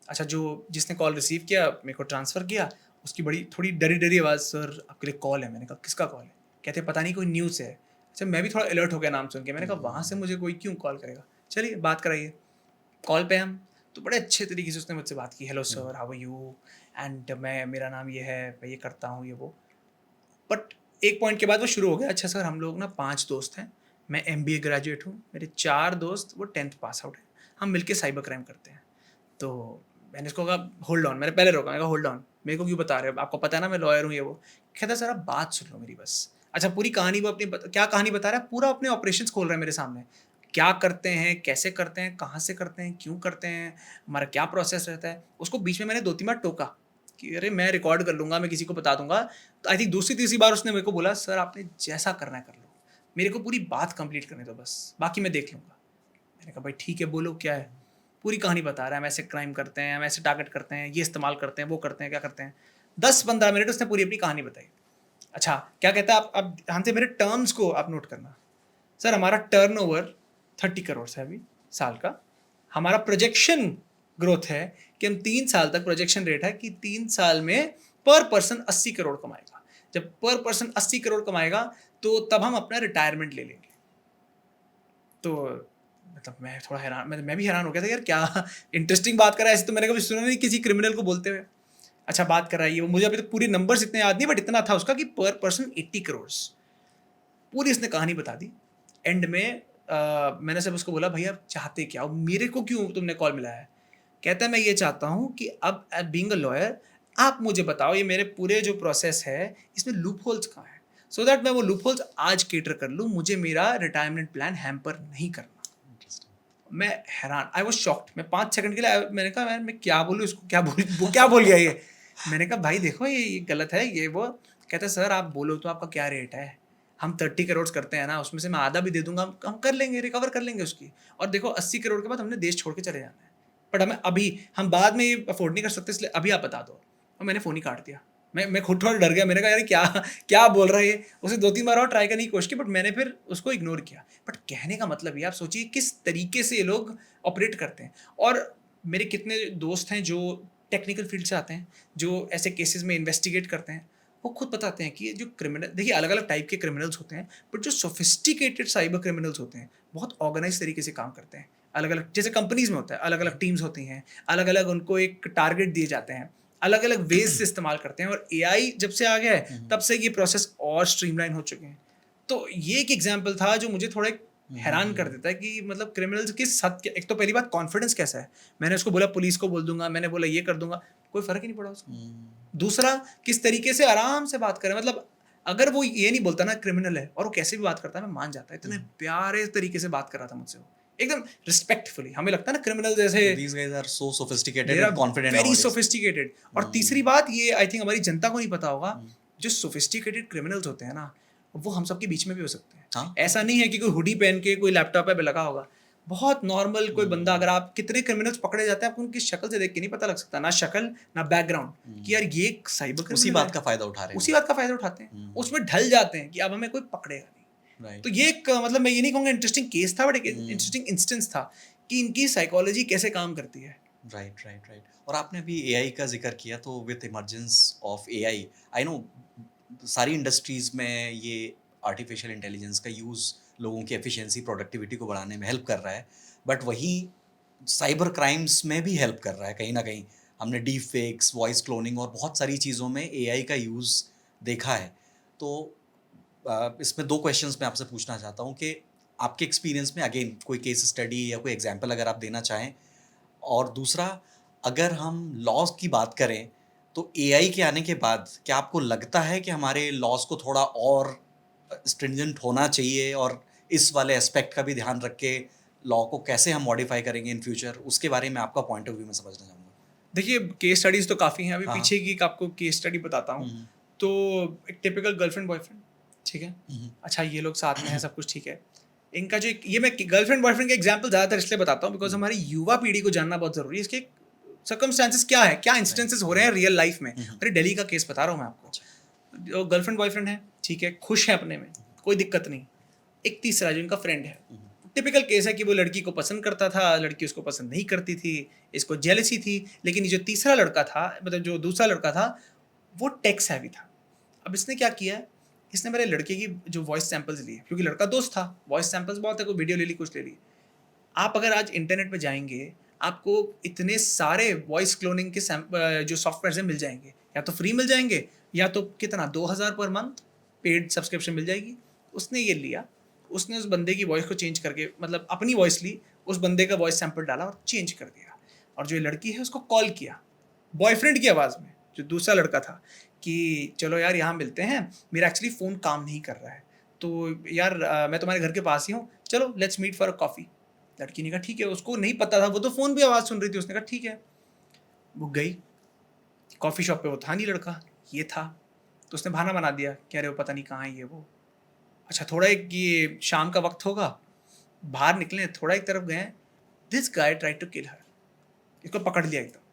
अच्छा, जिसने कॉल रिसीव किया, मेरे को ट्रांसफ़र किया, उसकी बड़ी थोड़ी डरी डरी आवाज़, सर आपके लिए कॉल है। मैंने कहा किसका कॉल है? कहते पता नहीं कोई न्यूज़ है। अच्छा, मैं भी थोड़ा अलर्ट हो गया नाम सुन के। मैंने कहा वहाँ से मुझे कोई क्यों कॉल करेगा, चलिए बात कराइए। कॉल पे हम तो बड़े अच्छे तरीके से उसने मुझसे बात की, hello sir, how are you, and मेरा नाम ये है, मैं ये करता हूँ, ये वो। बट एक पॉइंट के बाद वो शुरू हो गया, अच्छा सर हम लोग ना 5 दोस्त हैं, मैं MBA ग्रेजुएट हूँ, मेरे 4 दोस्त वो 10th पास आउट हैं, हम मिलके साइबर क्राइम करते हैं। तो मैंने उसको कहा होल्ड ऑन, मैंने पहले रोका, मैंने कहा होल्ड ऑन, मेरे को क्यों बता रहे हो, आपको पता है ना मैं लॉयर हूँ, ये वो। कहता सर आप बात सुन लो मेरी बस। अच्छा, पूरी कहानी वो क्या कहानी बता रहा है, पूरा अपने ऑपरेशंस खोल रहा है मेरे सामने, क्या करते हैं, कैसे करते हैं, कहाँ से करते हैं, क्यों करते हैं, हमारा क्या प्रोसेस रहता है। उसको बीच में मैंने 2-3 बार टोका कि अरे मैं रिकॉर्ड कर लूँगा, मैं किसी को बता दूंगा। तो आई थिंक दूसरी तीसरी बार उसने मेरे को बोला, सर आपने जैसा करना है कर लो, मेरे को पूरी बात कंप्लीट करने दो बस, बाकी मैं देख लूँगा। मैंने कहा भाई ठीक है, बोलो क्या है। पूरी कहानी बता रहा है, हम ऐसे क्राइम करते हैं, हम ऐसे टारगेट करते हैं, ये इस्तेमाल करते हैं, वो करते हैं, क्या करते हैं। 10-15 मिनट उसने पूरी अपनी कहानी बताई। अच्छा, क्या कहता है, आप अब हमसे मेरे टर्म्स को आप नोट करना। सर हमारा टर्नओवर 30 करोड़ है अभी साल का, हमारा प्रोजेक्शन ग्रोथ है कि हम 3 साल तक, प्रोजेक्शन रेट है कि 3 साल में पर पर्सन 80 करोड़ कमाएगा। जब पर पर्सन 80 करोड़ कमाएगा तो तब हम अपना रिटायरमेंट ले लेंगे। तो मतलब मैं थोड़ा हैरान, मैं भी हैरान हो गया था यार, क्या इंटरेस्टिंग बात कर रहा है, ऐसे तो मैंने कभी सुना नहीं किसी क्रिमिनल को बोलते हुए। अच्छा बात कर रहा है ये वो, मुझे अभी तो पूरी नंबर्स इतने याद नहीं, बट इतना था उसका कि पर पर्सन 80 करोड़। पूरी इसने कहानी बता दी। एंड में मैंने सब उसको बोला भैया चाहते क्या हो, मेरे को क्यों तुमने कॉल मिलाया है? कहता है मैं ये चाहता हूँ कि अब बीइंग अ लॉयर आप मुझे बताओ ये मेरे पूरे जो प्रोसेस है इसमें लूप होल्स कहाँ हैं, सो दैट मैं वो लूप होल्स आज केटर कर लूँ, मुझे मेरा रिटायरमेंट प्लान हैम्पर नहीं करना। मैं हैरान, आई वॉज शॉक्ड। मैं 5 सेकंड के लिए मैंने कहा यार मैं क्या बोलूँ इसको, क्या बोल गया ये। मैंने कहा भाई देखो ये गलत है ये वो। कहता सर आप बोलो तो आपका क्या रेट है, हम 30 करोड़ करते हैं ना, उसमें से मैं आधा भी दे दूंगा, हम कर लेंगे, रिकवर कर लेंगे उसकी। और देखो 80 करोड़ के बाद हमने देश छोड़ के चले जाना है, बट हमें अभी, हम बाद में ये अफोर्ड नहीं कर सकते, इसलिए अभी आप बता दो। और मैंने फ़ोन ही काट दिया। मैं खुद थोड़ा डर गया, मैंने कहा यार क्या क्या बोल रहा है ये। उसे 2-3 बार और ट्राई करने की कोशिश की, बट मैंने फिर उसको इग्नोर किया। बट कहने का मतलब ये, आप सोचिए किस तरीके से ये लोग ऑपरेट करते हैं। और मेरे कितने दोस्त हैं जो टेक्निकल फील्ड से आते हैं, जो ऐसे केसेस में इन्वेस्टिगेट करते हैं, वो खुद बताते हैं कि जो क्रिमिनल, देखिए अलग अलग टाइप के क्रिमिनल्स होते हैं, बट जो सोफिस्टिकेटेड साइबर क्रिमिनल्स होते हैं बहुत ऑर्गेनाइज तरीके से काम करते हैं। अलग अलग, जैसे कंपनीज में होता है, अलग अलग टीम्स होती हैं, अलग अलग उनको एक टारगेट दिए जाते हैं, अलग अलग वेज से इस्तेमाल करते हैं। और एआई जब से आ गया है तब से ये प्रोसेस और स्ट्रीमलाइन हो चुके हैं। तो ये एक एग्जाम्पल था जो मुझे थोड़ा हैरान कर देता है कि मतलब क्रिमिनल्स किस हद के, एक तो पहली बात कॉन्फिडेंस कैसा है। मैंने उसको बोला पुलिस को बोल दूंगा, मैंने बोला ये कर दूंगा, कोई फर्क ही नहीं पड़ा उसको। दूसरा किस तरीके से आराम से बात करे, मतलब अगर वो ये नहीं बोलता ना क्रिमिनल है, और वो कैसे भी बात करता है मैं मान जाता। इतने प्यारे तरीके से बात कर रहा था मुझसे वो, एकदम रिस्पेक्टफुली। हमें लगता है ना क्रिमिनल जैसे These guys are so sophisticated they are and confident very nowadays. sophisticated। और तीसरी बात ये आई थिंक हमारी जनता को नहीं पता होगा, जो सोफिस्टिकेटेड क्रिमिनल्स होते हैं ना वो हम सबके बीच में भी हो सकते हैं। हाँ। ऐसा नहीं है कि कोई हुडी पहन के कोई लैपटॉप पे लगा होगा, बहुत नॉर्मल कोई बंदा, अगर आप कितने क्रिमिनल्स पकड़े जाते हैं आपको उनकी शक्ल से देख के नहीं पता लग सकता, ना शक्ल ना बैकग्राउंड, कि यार ये एक साइबर उसी क्रिमिनल बात है। का फायदा उठा रहे हैं उसी बात का फायदा उठाते हैं, उसमें ढल जाते हैं कि अब हमें कोई पकड़ेगा नहीं। राइट तो ये एक मतलब मैं ये नहीं कहूँगा इंटरेस्टिंग केस था, बट एक इंटरेस्टिंग इंस्टेंस था कि इनकी साइकोलॉजी कैसे काम करती है। राइट। और आपने अभी एआई का जिक्र किया, तो with emergence of AI, I know सारी इंडस्ट्रीज में ये आर्टिफिशियल इंटेलिजेंस का यूज़ लोगों की एफिशिएंसी, प्रोडक्टिविटी को बढ़ाने में हेल्प कर रहा है, बट वही साइबर क्राइम्स में भी हेल्प कर रहा है कहीं ना कहीं। हमने डीप फेक्स, वॉइस क्लोनिंग और बहुत सारी चीज़ों में एआई का यूज़ देखा है। तो इसमें 2 क्वेश्चंस मैं आपसे पूछना चाहता हूँ कि आपके एक्सपीरियंस में अगेन कोई केस स्टडी या कोई एग्जांपल अगर आप देना चाहें, और दूसरा अगर हम लॉज की बात करें तो एआई के आने के बाद क्या आपको लगता है कि हमारे लॉज को थोड़ा और स्ट्रिंजेंट होना चाहिए, और इस वाले एस्पेक्ट का भी ध्यान रख के लॉ को कैसे हम मॉडिफाई करेंगे इन फ्यूचर, उसके बारे में आपका पॉइंट ऑफ व्यू मैं समझना चाहूँगा। देखिए केस स्टडीज तो काफ़ी हैं, अभी हाँ। पीछे की एक आपको केस स्टडी बताता हूँ। तो एक टिपिकल गर्लफ्रेंड बॉयफ्रेंड, ठीक है, अच्छा ये लोग साथ में हैं, सब कुछ ठीक है। इनका जो ये मैं गर्लफ्रेंड बॉयफ्रेंड का एग्जांपल ज़्यादातर इसलिए बताता हूँ बिकॉज हमारी युवा पीढ़ी को जानना बहुत ज़रूरी है इसके सर्कमस्टांसेस क्या है, क्या इंस्टेंसेस हो रहे हैं रियल लाइफ में। अरे दिल्ली का केस बता रहा हूँ मैं आपको। गर्लफ्रेंड बॉयफ्रेंड है, ठीक है, खुश है अपने में, कोई दिक्कत नहीं। एक तीसरा जो इनका फ्रेंड है, टिपिकल केस है कि वो लड़की को पसंद करता था, लड़की उसको पसंद नहीं करती थी, इसको जेलसी थी। लेकिन ये जो तीसरा लड़का था, मतलब जो दूसरा लड़का था, वो टेक्स हैवी था। अब इसने क्या किया, इसने मेरे लड़के की जो वॉइस सैंपल्स लिए, क्योंकि लड़का दोस्त था, वॉइस सैंपल्स बहुत है, कोई वीडियो ले ली, कुछ ले ली। आप अगर आज इंटरनेट पे जाएंगे आपको इतने सारे वॉइस क्लोनिंग के जो सॉफ्टवेयर मिल जाएंगे, या तो फ्री मिल जाएंगे या तो कितना 2000 पर मंथ पेड सब्सक्रिप्शन मिल जाएगी। उसने ये लिया, उसने उस बंदे की वॉइस को चेंज करके, मतलब अपनी वॉइस ली, उस बंदे का वॉइस सैंपल डाला और चेंज कर दिया। और जो लड़की है उसको कॉल किया बॉयफ्रेंड की आवाज़ में, जो दूसरा लड़का था, कि चलो यार यहाँ मिलते हैं, मेरा एक्चुअली फ़ोन काम नहीं कर रहा है, तो यार मैं तुम्हारे घर के पास ही हूँ, चलो let's meet for a coffee. लड़की ने कहा ठीक है, उसको नहीं पता था, वो तो फ़ोन भी आवाज़ सुन रही थी, उसने कहा ठीक है। वो गई कॉफ़ी शॉप पे, वो था नहीं लड़का, ये था। तो उसने बहाना बना दिया कि अरे वो पता नहीं कहाँ है ये वो। अच्छा थोड़ा एक ये शाम का वक्त होगा, बाहर निकले, थोड़ा एक तरफ गए, this guy try to kill her. इसको पकड़ लिया एकदम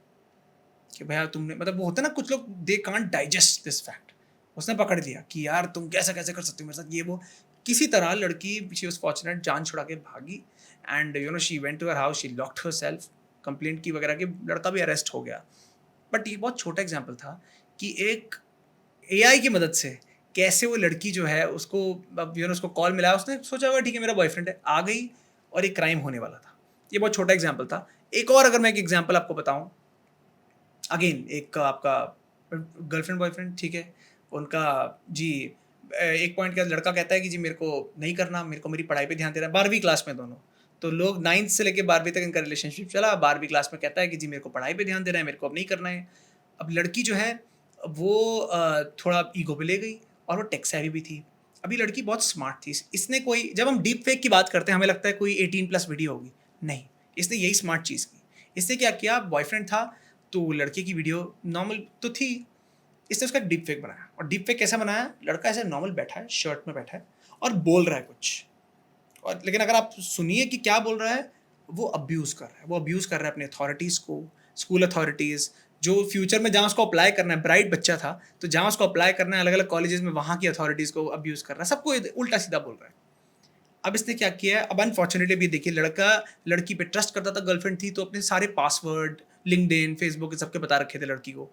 कि भैया तुमने, मतलब वो होता है ना कुछ लोग they can't digest this fact. उसने पकड़ लिया कि यार तुम कैसे कर सकते हो मेरे साथ ये वो। किसी तरह लड़की, शी वाज फॉर्चुनेट, जान छुड़ा के भागी। And you know she went to her house, she locked herself, complaint की वगैरह की, लड़का भी अरेस्ट हो गया। बट ये बहुत छोटा एग्जाम्पल था कि एक एआई की मदद से कैसे वो लड़की जो है उसको, अब यू नो उसको कॉल मिला, उसने सोचा होगा ठीक है मेरा बॉयफ्रेंड है, आ गई और एक क्राइम होने वाला था। ये बहुत छोटा एग्जाम्पल था। एक और अगर मैं एक एग्जाम्पल आपको बताऊं, अगेन एक आपका गर्लफ्रेंड बॉयफ्रेंड, ठीक है, उनका जी एक पॉइंट का लड़का कहता है कि जी मेरे को नहीं करना, मेरे को मेरी पढ़ाई पे ध्यान देना है। 12वीं क्लास में दोनों, तो लोग 9th से लेके 12वीं तक इनका रिलेशनशिप चला। 12वीं क्लास में कहता है कि जी मेरे को पढ़ाई पे ध्यान देना है, मेरे को अब नहीं करना है। अब लड़की जो है वो थोड़ा ईगो पे ले गई और वो टेक सेवी भी थी। अभी लड़की बहुत स्मार्ट थी। इसने कोई, जब हम डीप फेक की बात करते हैं हमें लगता है कोई 18+ वीडियो होगी, नहीं, इसने यही स्मार्ट चीज़ की। इसने क्या किया, बॉयफ्रेंड था तो लड़के की वीडियो नॉर्मल तो थी, इसने उसका डीप फेक बनाया। और डीप फेक कैसा बनाया, लड़का ऐसे नॉर्मल बैठा है, शर्ट में बैठा है और बोल रहा है कुछ, और लेकिन अगर आप सुनिए कि क्या बोल रहा है, वो अब्यूज़ कर रहा है, वो अब्यूज़ कर रहा है अपने अथॉरिटीज़ को, स्कूल अथॉरिटीज़, जो फ्यूचर में जहाँ उसको अप्लाई करना है, ब्राइट बच्चा था तो जहाँ उसको अप्लाई करना है अलग अलग कॉलेजेस में, वहाँ की अथॉरिटीज़ को अब्यूज़ कर रहा है, सबको उल्टा सीधा बोल रहा है। अब इसने क्या किया है, अब अनफॉर्चुनेटली भी देखिए, लड़का लड़की पे ट्रस्ट करता था, गर्लफ्रेंड थी, तो अपने सारे पासवर्ड लिंक्डइन, फेसबुक, ये सबके बता रखे थे लड़की को।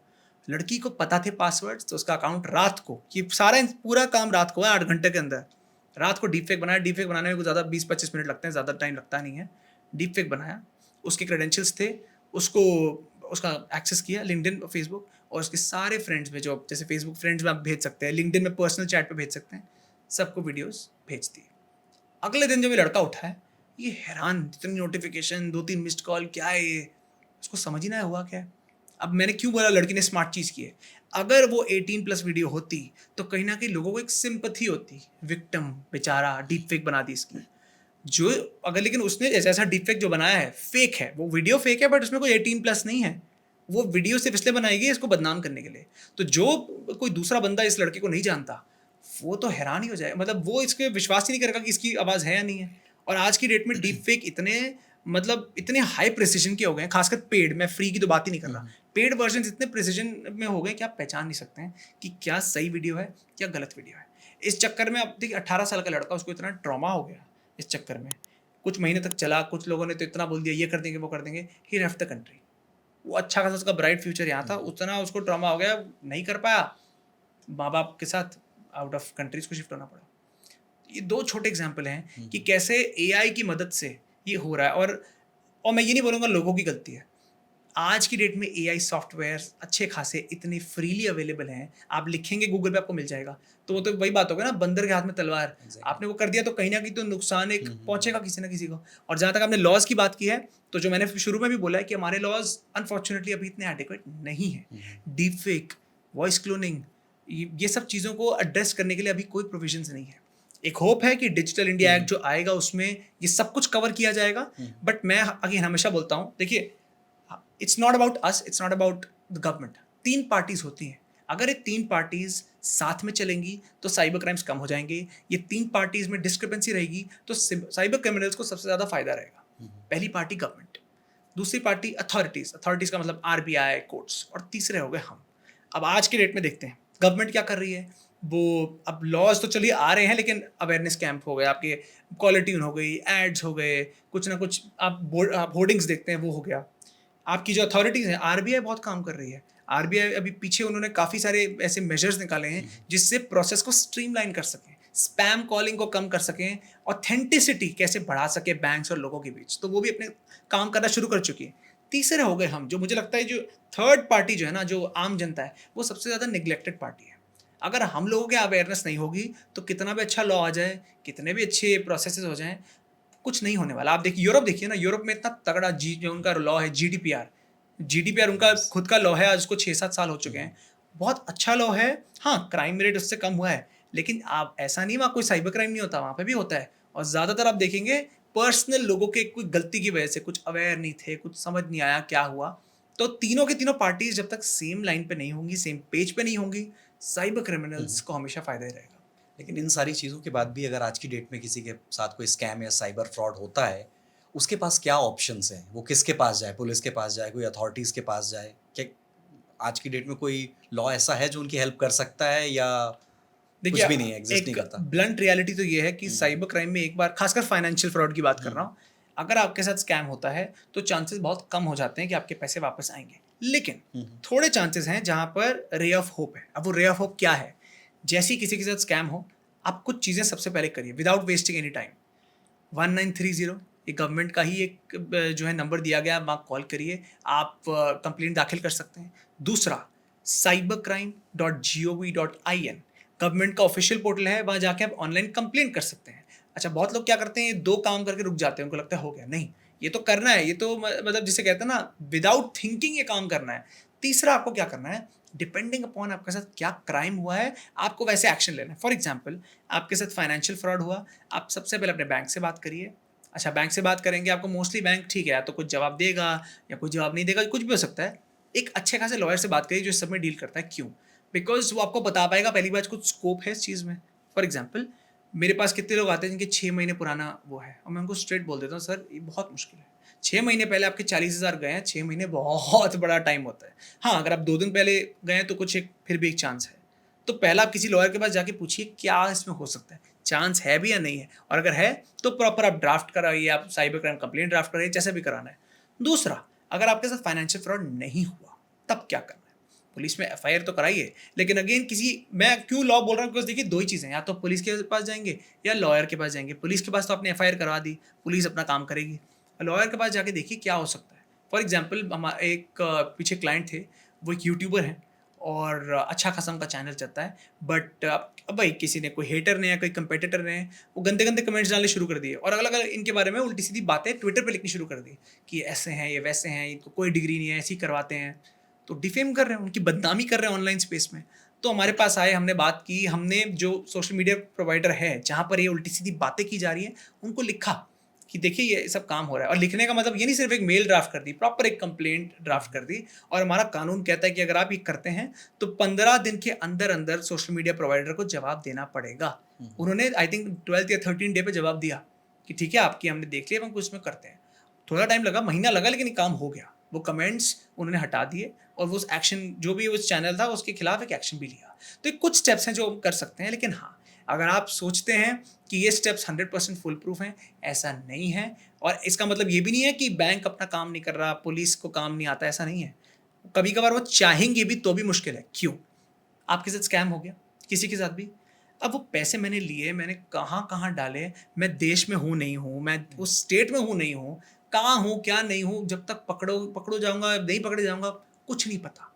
लड़की को पता थे पासवर्ड्स, तो उसका अकाउंट रात को, ये सारा पूरा काम रात को है, 8 घंटे के अंदर रात को डीप फेक बनाया। डीप फेक बनाने में कुछ ज़्यादा 20-25 मिनट लगते हैं, ज़्यादा टाइम लगता नहीं है। डीप फेक बनाया, उसके क्रेडेंशियल्स थे, उसको उसका एक्सेस किया लिंक्डइन, फेसबुक, और उसके सारे फ्रेंड्स में, जो जैसे फेसबुक फ्रेंड्स में आप भेज सकते हैं, लिंक्डइन में पर्सनल चैट पे भेज सकते हैं, सबको वीडियोस भेज दी। अगले दिन जब ये लड़का उठा है, ये हैरान, इतनी नोटिफिकेशन, 2-3 मिस्ड कॉल, क्या है ये, उसको समझ ही ना हुआ क्या है। अब मैंने क्यों बोला लड़की ने स्मार्ट चीज़ की है, अगर वो 18+ वीडियो होती तो कहीं ना कहीं लोगों को एक सिंपथी होती, विक्टिम बेचारा, डीप फेक बना दी इसकी जो, अगर, लेकिन उसने ऐसा डीप फेक जो बनाया है फेक है, वो वीडियो फेक है, बट उसमें कोई 18+ नहीं है, वो वीडियो सिर्फ इसलिए बनाई गई इसको बदनाम करने के लिए। तो जो कोई दूसरा बंदा इस लड़के को नहीं जानता, वो तो हैरान ही हो जाए, मतलब वो इसके विश्वास ही नहीं करेगा कि इसकी आवाज़ है या नहीं है। और आज की डेट में डीप फेक इतने, मतलब इतने हाई प्रिसीजन के हो गए हैं, खासकर पेड, मैं फ्री की तो बात ही नहीं कर रहा, पेड वर्जन इतने प्रिसीजन में हो गए कि आप पहचान नहीं सकते हैं कि क्या सही वीडियो है क्या गलत वीडियो है। इस चक्कर में अब देखिए 18 साल का लड़का, उसको इतना ट्रॉमा हो गया इस चक्कर में, कुछ महीने तक चला, कुछ लोगों ने तो इतना बोल दिया ये कर देंगे वो कर देंगे, ही लेफ्ट द कंट्री। वो अच्छा खासा उसका ब्राइट फ्यूचर यहाँ था, उतना उसको ट्रॉमा हो गया, नहीं कर पाया, माँ बाप के साथ आउट ऑफ कंट्रीज को शिफ्ट होना पड़ा। ये 2 छोटे एग्जाम्पल हैं कि कैसे एआई की मदद से ये हो रहा है। और मैं ये नहीं बोलूँगा लोगों की गलती है, आज की डेट में एआई सॉफ्टवेयर अच्छे खासे इतने फ्रीली अवेलेबल हैं, आप लिखेंगे गूगल पे आपको मिल जाएगा। तो वो तो वही बात होगा ना, बंदर के हाथ में तलवार, आपने वो कर दिया तो कहीं ना कहीं तो नुकसान एक पहुंचेगा किसी ना किसी को। और जहाँ तक आपने लॉज की बात की है, तो जो मैंने शुरू में भी बोला है कि हमारे लॉज अनफॉर्चुनेटली अभी इतने एडिक्वेट नहीं है। डीप फेक, वॉइस क्लोनिंग, ये सब चीज़ों को एड्रेस करने के लिए अभी कोई प्रोविजंस नहीं है। एक होप है कि डिजिटल इंडिया एक्ट जो आएगा उसमें ये सब कुछ कवर किया जाएगा। बट मैं अगेन हमेशा बोलता हूँ, देखिए, it's not about us, it's not about the government. 3 parties होती हैं, अगर ये 3 पार्टीज साथ में चलेंगी तो साइबर क्राइम्स कम हो जाएंगे। ये 3 पार्टीज में डिस्क्रिपेंसी रहेगी तो साइबर क्रिमिनल्स को सबसे ज़्यादा फायदा रहेगा। पहली पार्टी गवर्नमेंट, दूसरी पार्टी अथॉरिटीज़, अथॉरिटीज़ का मतलब आरबीआई, कोर्ट्स, और तीसरे हो गए हम। अब आज के डेट में देखते हैं गवर्नमेंट क्या कर रही है, वो अब लॉज तो चलिए आ रहे हैं, लेकिन अवेयरनेस कैंप हो गए, आपके कॉलर ट्यून हो गई, एड्स हो गए, कुछ ना कुछ आप होर्डिंग्स देखते हैं, वो हो गया। आपकी जो अथॉरिटीज़ हैं, आरबीआई बहुत काम कर रही है। आरबीआई अभी पीछे उन्होंने काफ़ी सारे ऐसे मेजर्स निकाले हैं जिससे प्रोसेस को स्ट्रीमलाइन कर सकें, स्पैम कॉलिंग को कम कर सकें, ऑथेंटिसिटी कैसे बढ़ा सके बैंक्स और लोगों के बीच, तो वो भी अपने काम करना शुरू कर चुकी है। तीसरे हो गए हम, जो मुझे लगता है जो थर्ड पार्टी जो है ना, जो आम जनता है, वो सबसे ज़्यादा निगलेक्टेड पार्टी है। अगर हम लोगों के अवेयरनेस नहीं होगी तो कितना भी अच्छा लॉ आ जाए, कितने भी अच्छे प्रोसेसेस हो जाएं, कुछ नहीं होने वाला। आप देखिए यूरोप, देखिए ना, यूरोप में इतना तगड़ा जो उनका लॉ है, जीडीपीआर उनका खुद का लॉ है, आज उसको 6-7 साल हो चुके हैं, बहुत अच्छा लॉ है। हाँ, क्राइम रेट उससे कम हुआ है, लेकिन आप ऐसा नहीं, वहाँ कोई साइबर क्राइम नहीं होता, वहाँ पे भी होता है। और ज़्यादातर आप देखेंगे पर्सनल लोगों के कोई गलती की वजह से, कुछ अवेयर नहीं थे, कुछ समझ नहीं आया क्या हुआ। तो तीनों के तीनों पार्टीज जब तक सेम लाइन पे नहीं होंगी, सेम पेज पे नहीं होंगी, साइबर क्रिमिनल्स को हमेशा फ़ायदा ही रहेगा। लेकिन इन सारी चीज़ों के बाद भी अगर आज की डेट में किसी के साथ कोई स्कैम या साइबर फ्रॉड होता है, उसके पास क्या ऑप्शंस हैं? वो किसके पास जाए? पुलिस के पास जाए, कोई अथॉरिटीज़ के पास जाए? क्या आज की डेट में कोई लॉ ऐसा है जो उनकी हेल्प कर सकता है, या कुछ भी नहीं है, एग्जिस्ट नहीं करता? ब्लंट रियलिटी तो ये है कि साइबर क्राइम में एक बार, खासकर फाइनेंशियल फ्रॉड की बात कर रहा हूँ, अगर आपके साथ स्कैम होता है तो चांसेस बहुत कम हो जाते हैं कि आपके पैसे वापस आएंगे। लेकिन थोड़े चांसेस हैं जहाँ पर रे ऑफ होप है। अब वो रे ऑफ होप क्या है? जैसे ही किसी के साथ स्कैम हो, आप कुछ चीज़ें सबसे पहले करिए विदाउट वेस्टिंग एनी टाइम। 1930 ये गवर्नमेंट का ही एक जो है नंबर दिया गया, वहाँ कॉल करिए, आप कंप्लेंट दाखिल कर सकते हैं। दूसरा, cybercrime.gov.in गवर्नमेंट का ऑफिशियल पोर्टल है, वहाँ जाके आप ऑनलाइन कंप्लेंट कर सकते हैं। अच्छा, बहुत लोग क्या करते हैं, 2 काम करके रुक जाते हैं, उनको लगता है हो गया। नहीं, ये तो करना है, ये तो मतलब जिसे कहते हैं ना, विदाउट थिंकिंग ये काम करना है। तीसरा, आपको क्या करना है, डिपेंडिंग अपॉन आपके साथ क्या क्राइम हुआ है, आपको वैसे एक्शन लेना है। फॉर एग्जाम्पल, आपके साथ फाइनेंशियल फ्रॉड हुआ, आप सबसे पहले अपने बैंक से बात करिए। अच्छा, बैंक से बात करेंगे, आपको मोस्टली बैंक ठीक है, या तो कुछ जवाब देगा या कुछ जवाब नहीं देगा, कुछ भी हो सकता है। एक अच्छे खासे लॉयर से बात करिए जो इस सब में डील करता है। क्यों? बिकॉज वो आपको बता पाएगा पहली बात, कुछ स्कोप है इस चीज़ में। फॉर एग्जाम्पल, मेरे पास कितने लोग आते हैं जिनके 6 महीने पुराना वो है, और मैं उनको स्ट्रेट बोल देता हूँ, सर ये बहुत मुश्किल है। 6 महीने पहले आपके 40,000 गए हैं, 6 महीने बहुत बड़ा टाइम होता है। हाँ, अगर आप 2 दिन पहले गए हैं तो कुछ एक फिर भी एक चांस है। तो पहला आप किसी लॉयर के पास जाके पूछिए क्या इसमें हो सकता है, चांस है भी या नहीं है, और अगर है तो प्रॉपर आप ड्राफ्ट कराइए, आप साइबर क्राइम कंप्लेंट ड्राफ्ट कराइए, जैसे भी कराना है। दूसरा, अगर आपके साथ फाइनेंशियल फ्रॉड नहीं हुआ, तब क्या करना है? पुलिस में एफआईआर तो कराइए, लेकिन अगेन मैं क्यों लॉ बोल रहा हूँ, बिकॉज देखिए 2 ही चीज़ें हैं, या तो पुलिस के पास जाएंगे या लॉयर के पास जाएंगे। पुलिस के पास तो आपने एफआईआर करवा दी, पुलिस अपना काम करेगी। लॉयर के पास जाके देखिए क्या हो सकता है। फॉर एग्जाम्पल, एक पीछे क्लाइंट थे, वो एक यूट्यूबर हैं और अच्छा खासा उनका चैनल चलता है, बट अब भाई किसी ने, कोई हेटर ने या कोई कंपेटिटर ने, वो गंदे गंदे कमेंट्स डालने शुरू कर दिए और अलग अलग इनके बारे में उल्टी सीधी बातें ट्विटर पे लिखनी शुरू कर दी कि ये ऐसे हैं, ये वैसे हैं, इनको कोई डिग्री नहीं है, ऐसे ही करवाते हैं। तो डिफेम कर रहे हैं, उनकी बदनामी कर रहे हैं ऑनलाइन स्पेस में। तो हमारे पास आए, हमने बात की, हमने जो सोशल मीडिया प्रोवाइडर है जहाँ पर ये उल्टी सीधी बातें की जा रही हैं, उनको लिखा कि देखिए ये सब काम हो रहा है। और लिखने का मतलब ये नहीं सिर्फ एक मेल ड्राफ्ट कर दी, प्रॉपर एक कंप्लेंट ड्राफ्ट कर दी। और हमारा कानून कहता है कि अगर आप ये करते हैं तो 15 दिन के अंदर अंदर सोशल मीडिया प्रोवाइडर को जवाब देना पड़ेगा। उन्होंने आई थिंक 12 या 13 डे पे जवाब दिया कि ठीक है, आपकी हमने देख लिया, हम कुछ में करते हैं। थोड़ा टाइम लगा, महीना लगा, लेकिन ये काम हो गया। वो कमेंट्स उन्होंने हटा दिए और वो एक्शन, जो भी उस चैनल था उसके खिलाफ एक एक्शन भी लिया। तो ये कुछ स्टेप्स हैं जो हम कर सकते हैं। लेकिन हाँ, अगर आप सोचते हैं कि ये स्टेप्स 100% फुल प्रूफ हैं, ऐसा नहीं है। और इसका मतलब ये भी नहीं है कि बैंक अपना काम नहीं कर रहा, पुलिस को काम नहीं आता, ऐसा नहीं है। कभी कभार वो चाहेंगे भी तो भी मुश्किल है। क्यों? आपके साथ स्कैम हो गया, किसी के साथ भी। अब वो पैसे मैंने लिए, मैंने कहाँ कहाँ डाले, मैं देश में हूँ नहीं हूँ, मैं उस स्टेट में हूँ नहीं हूँ, कहाँ हूँ क्या नहीं हूँ, जब तक पकड़ो जाऊँगा नहीं पकड़े जाऊँगा, कुछ नहीं पता।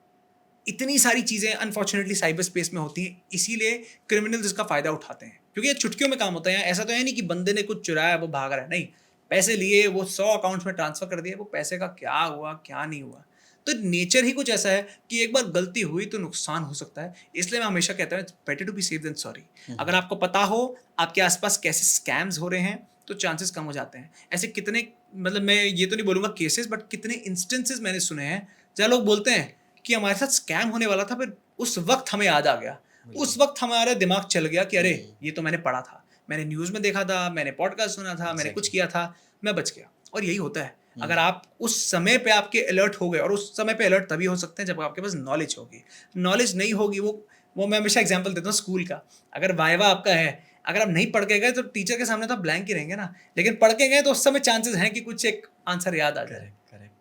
इतनी सारी चीज़ें अनफॉर्चुनेटली साइबर स्पेस में होती हैं, इसीलिए क्रिमिनल्स इसका फ़ायदा उठाते हैं, क्योंकि ये चुटकियों में काम होता है। ऐसा तो है नहीं कि बंदे ने कुछ चुराया वो भाग रहा है, नहीं, पैसे लिए, वो 100 अकाउंट्स में ट्रांसफ़र कर दिए, वो पैसे का क्या हुआ क्या नहीं हुआ। तो नेचर ही कुछ ऐसा है कि एक बार गलती हुई तो नुकसान हो सकता है। इसलिए मैं हमेशा कहता हूँ, better to be safe than sorry. अगर आपको पता हो आपके आसपास कैसे स्कैम्स हो रहे हैं तो चांसेस कम हो जाते हैं। ऐसे कितने, मतलब मैं ये तो नहीं बोलूँगा केसेस, बट कितने इंस्टेंसेस मैंने सुने हैं जहाँ लोग बोलते हैं कि हमारे साथ स्कैम होने वाला था, फिर उस वक्त हमें याद आ गया, उस वक्त हमारा दिमाग चल गया कि अरे ये तो मैंने पढ़ा था, मैंने न्यूज़ में देखा था, मैंने पॉडकास्ट सुना था, मैंने कुछ किया था, मैं बच गया। और यही होता है, अगर आप उस समय पे आपके अलर्ट हो गए, और उस समय पे अलर्ट तभी हो सकते हैं जब आपके पास नॉलेज होगी। नॉलेज नहीं होगी, वो मैं हमेशा एग्जांपल देता हूँ स्कूल का। अगर वाइवा आपका है, अगर आप नहीं पढ़ के गए तो टीचर के सामने तो आप ब्लैंक ही रहेंगे ना, लेकिन पढ़ के गए तो उस समय चांसेस हैं कि कुछ एक आंसर याद आ जाए। करेक्ट।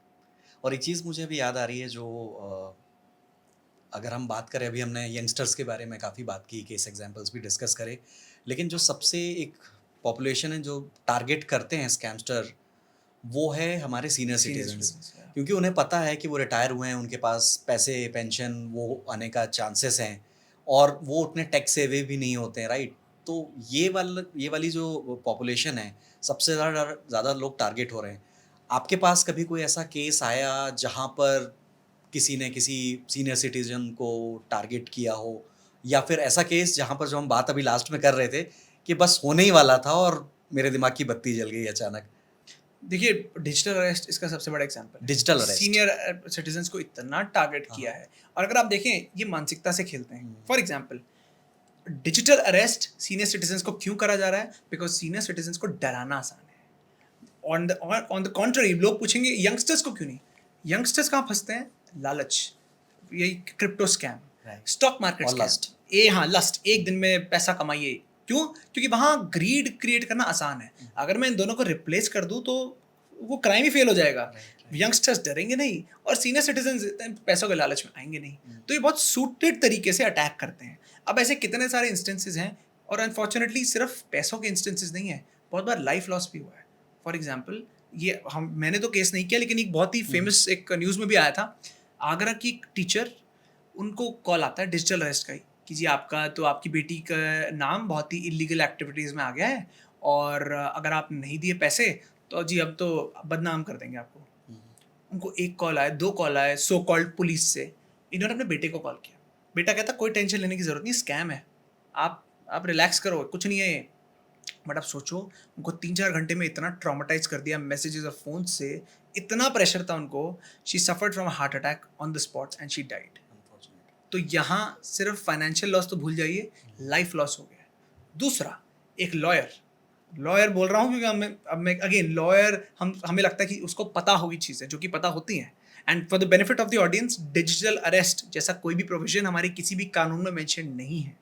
और एक चीज़ मुझे अभी याद आ रही है, जो अगर हम बात करें, अभी हमने यंगस्टर्स के बारे में काफ़ी बात की, केस एग्जांपल्स भी डिस्कस करे, लेकिन जो सबसे एक पॉपुलेशन है जो टारगेट करते हैं स्कैमस्टर, वो है हमारे सीनियर सिटीजन्स। क्योंकि उन्हें पता है कि वो रिटायर हुए हैं, उनके पास पैसे, पेंशन वो आने का चांसेस हैं, और वो उतने टेक सेवे भी नहीं होते हैं, राइट? तो ये वाली जो पॉपुलेशन है, सबसे ज़्यादा लोग टारगेट हो रहे हैं। आपके पास कभी कोई ऐसा केस आया जहाँ पर किसी ने किसी सीनियर सिटीजन को टारगेट किया हो, या फिर ऐसा केस जहाँ पर, जो हम बात अभी लास्ट में कर रहे थे, कि बस होने ही वाला था और मेरे दिमाग की बत्ती जल गई अचानक? देखिए, डिजिटल अरेस्ट इसका सबसे बड़ा एग्जांपल है। डिजिटल अरेस्ट, सीनियर सिटीजन्स को इतना टारगेट किया है, और अगर आप देखें ये मानसिकता से खेलते हैं। For example, digital arrest senior citizens को क्यों करा जा रहा है? बिकॉज सीनियर सिटीजन्स को डराना आसान है। ऑन द कॉन्ट्ररी, लोग पूछेंगे यंगस्टर्स को क्यों नहीं? यंगस्टर्स कहाँ फंसते हैं? लालच, यही crypto scam, stock market scam, हाँ लस्ट, एक दिन में पैसा कमाइए। क्यों? क्योंकि वहाँ ग्रीड क्रिएट करना आसान है। अगर मैं इन दोनों को रिप्लेस कर दूँ तो वो क्राइम ही फेल हो जाएगा। यंगस्टर्स डरेंगे नहीं, और सीनियर सिटीजन पैसों के लालच में आएंगे नहीं। तो ये बहुत सूटेड तरीके से अटैक करते हैं। अब ऐसे कितने सारे इंस्टेंसेस हैं, और अनफॉर्चुनेटली सिर्फ पैसों के इंस्टेंसेस नहीं है, बहुत बार लाइफ लॉस भी हुआ है। फॉर एग्जाम्पल ये मैंने तो केस नहीं किया, लेकिन एक बहुत ही फेमस एक न्यूज़ में भी आया था। आगरा की एक टीचर, उनको कॉल आता है डिजिटल अरेस्ट का ही कि जी आपकी बेटी का नाम बहुत ही इलीगल एक्टिविटीज़ में आ गया है, और अगर आप नहीं दिए पैसे तो जी अब तो बदनाम कर देंगे आपको। उनको एक कॉल आया, 2 कॉल आए सो कॉल्ड पुलिस से। इन्होंने अपने बेटे को कॉल किया। बेटा कहता कोई टेंशन लेने की ज़रूरत नहीं, स्कैम है, आप रिलैक्स करो, कुछ नहीं है ये। बट आप सोचो, उनको 3-4 घंटे में इतना ट्रॉमेटाइज कर दिया मैसेजेस और फोन से, इतना प्रेशर था उनको। She suffered from heart attack on the spot and she died. तो यहाँ सिर्फ फाइनेंशियल लॉस तो भूल जाइए, लाइफ लॉस हो गया। दूसरा, एक लॉयर बोल रहा हूँ क्योंकि अब मैं अगेन लॉयर, हमें लगता है कि उसको पता होगी चीज़ें जो कि पता होती हैं। And for the benefit of the audience, digital arrest जैसा कोई भी प्रोविजन हमारे किसी भी कानून में मेंशन नहीं है।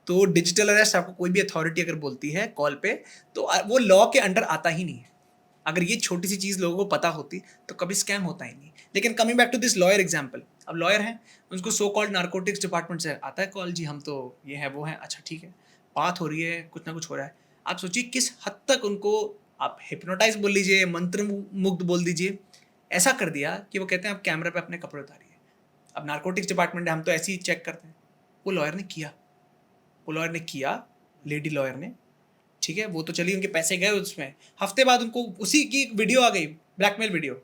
तो डिजिटल अरेस्ट आपको कोई भी अथॉरिटी अगर बोलती है कॉल पे, तो वो लॉ के अंडर आता ही नहीं है। अगर ये छोटी सी चीज़ लोगों को पता होती तो कभी स्कैम होता ही नहीं। लेकिन coming back to this lawyer example, अब लॉयर हैं, उनको सो कॉल्ड नारकोटिक्स डिपार्टमेंट से आता है कॉल, जी हम तो ये है वो है, अच्छा ठीक है, बात हो रही है, कुछ ना कुछ हो रहा है। आप सोचिए किस हद तक उनको आप हिप्नोटाइज बोल लीजिए, मंत्र मुग्ध बोल दीजिए, ऐसा कर दिया कि वो कहते हैं आप कैमरे पे अपने कपड़े उतारिए। अब नारकोटिक्स डिपार्टमेंट है, हम तो ऐसे ही चेक करते हैं। वो लॉयर ने किया, लेडी लॉयर ने, ठीक है, वो तो चलिए उनके पैसे गए उसमें। हफ्ते बाद उनको उसी की वीडियो आ गई, ब्लैकमेल वीडियो,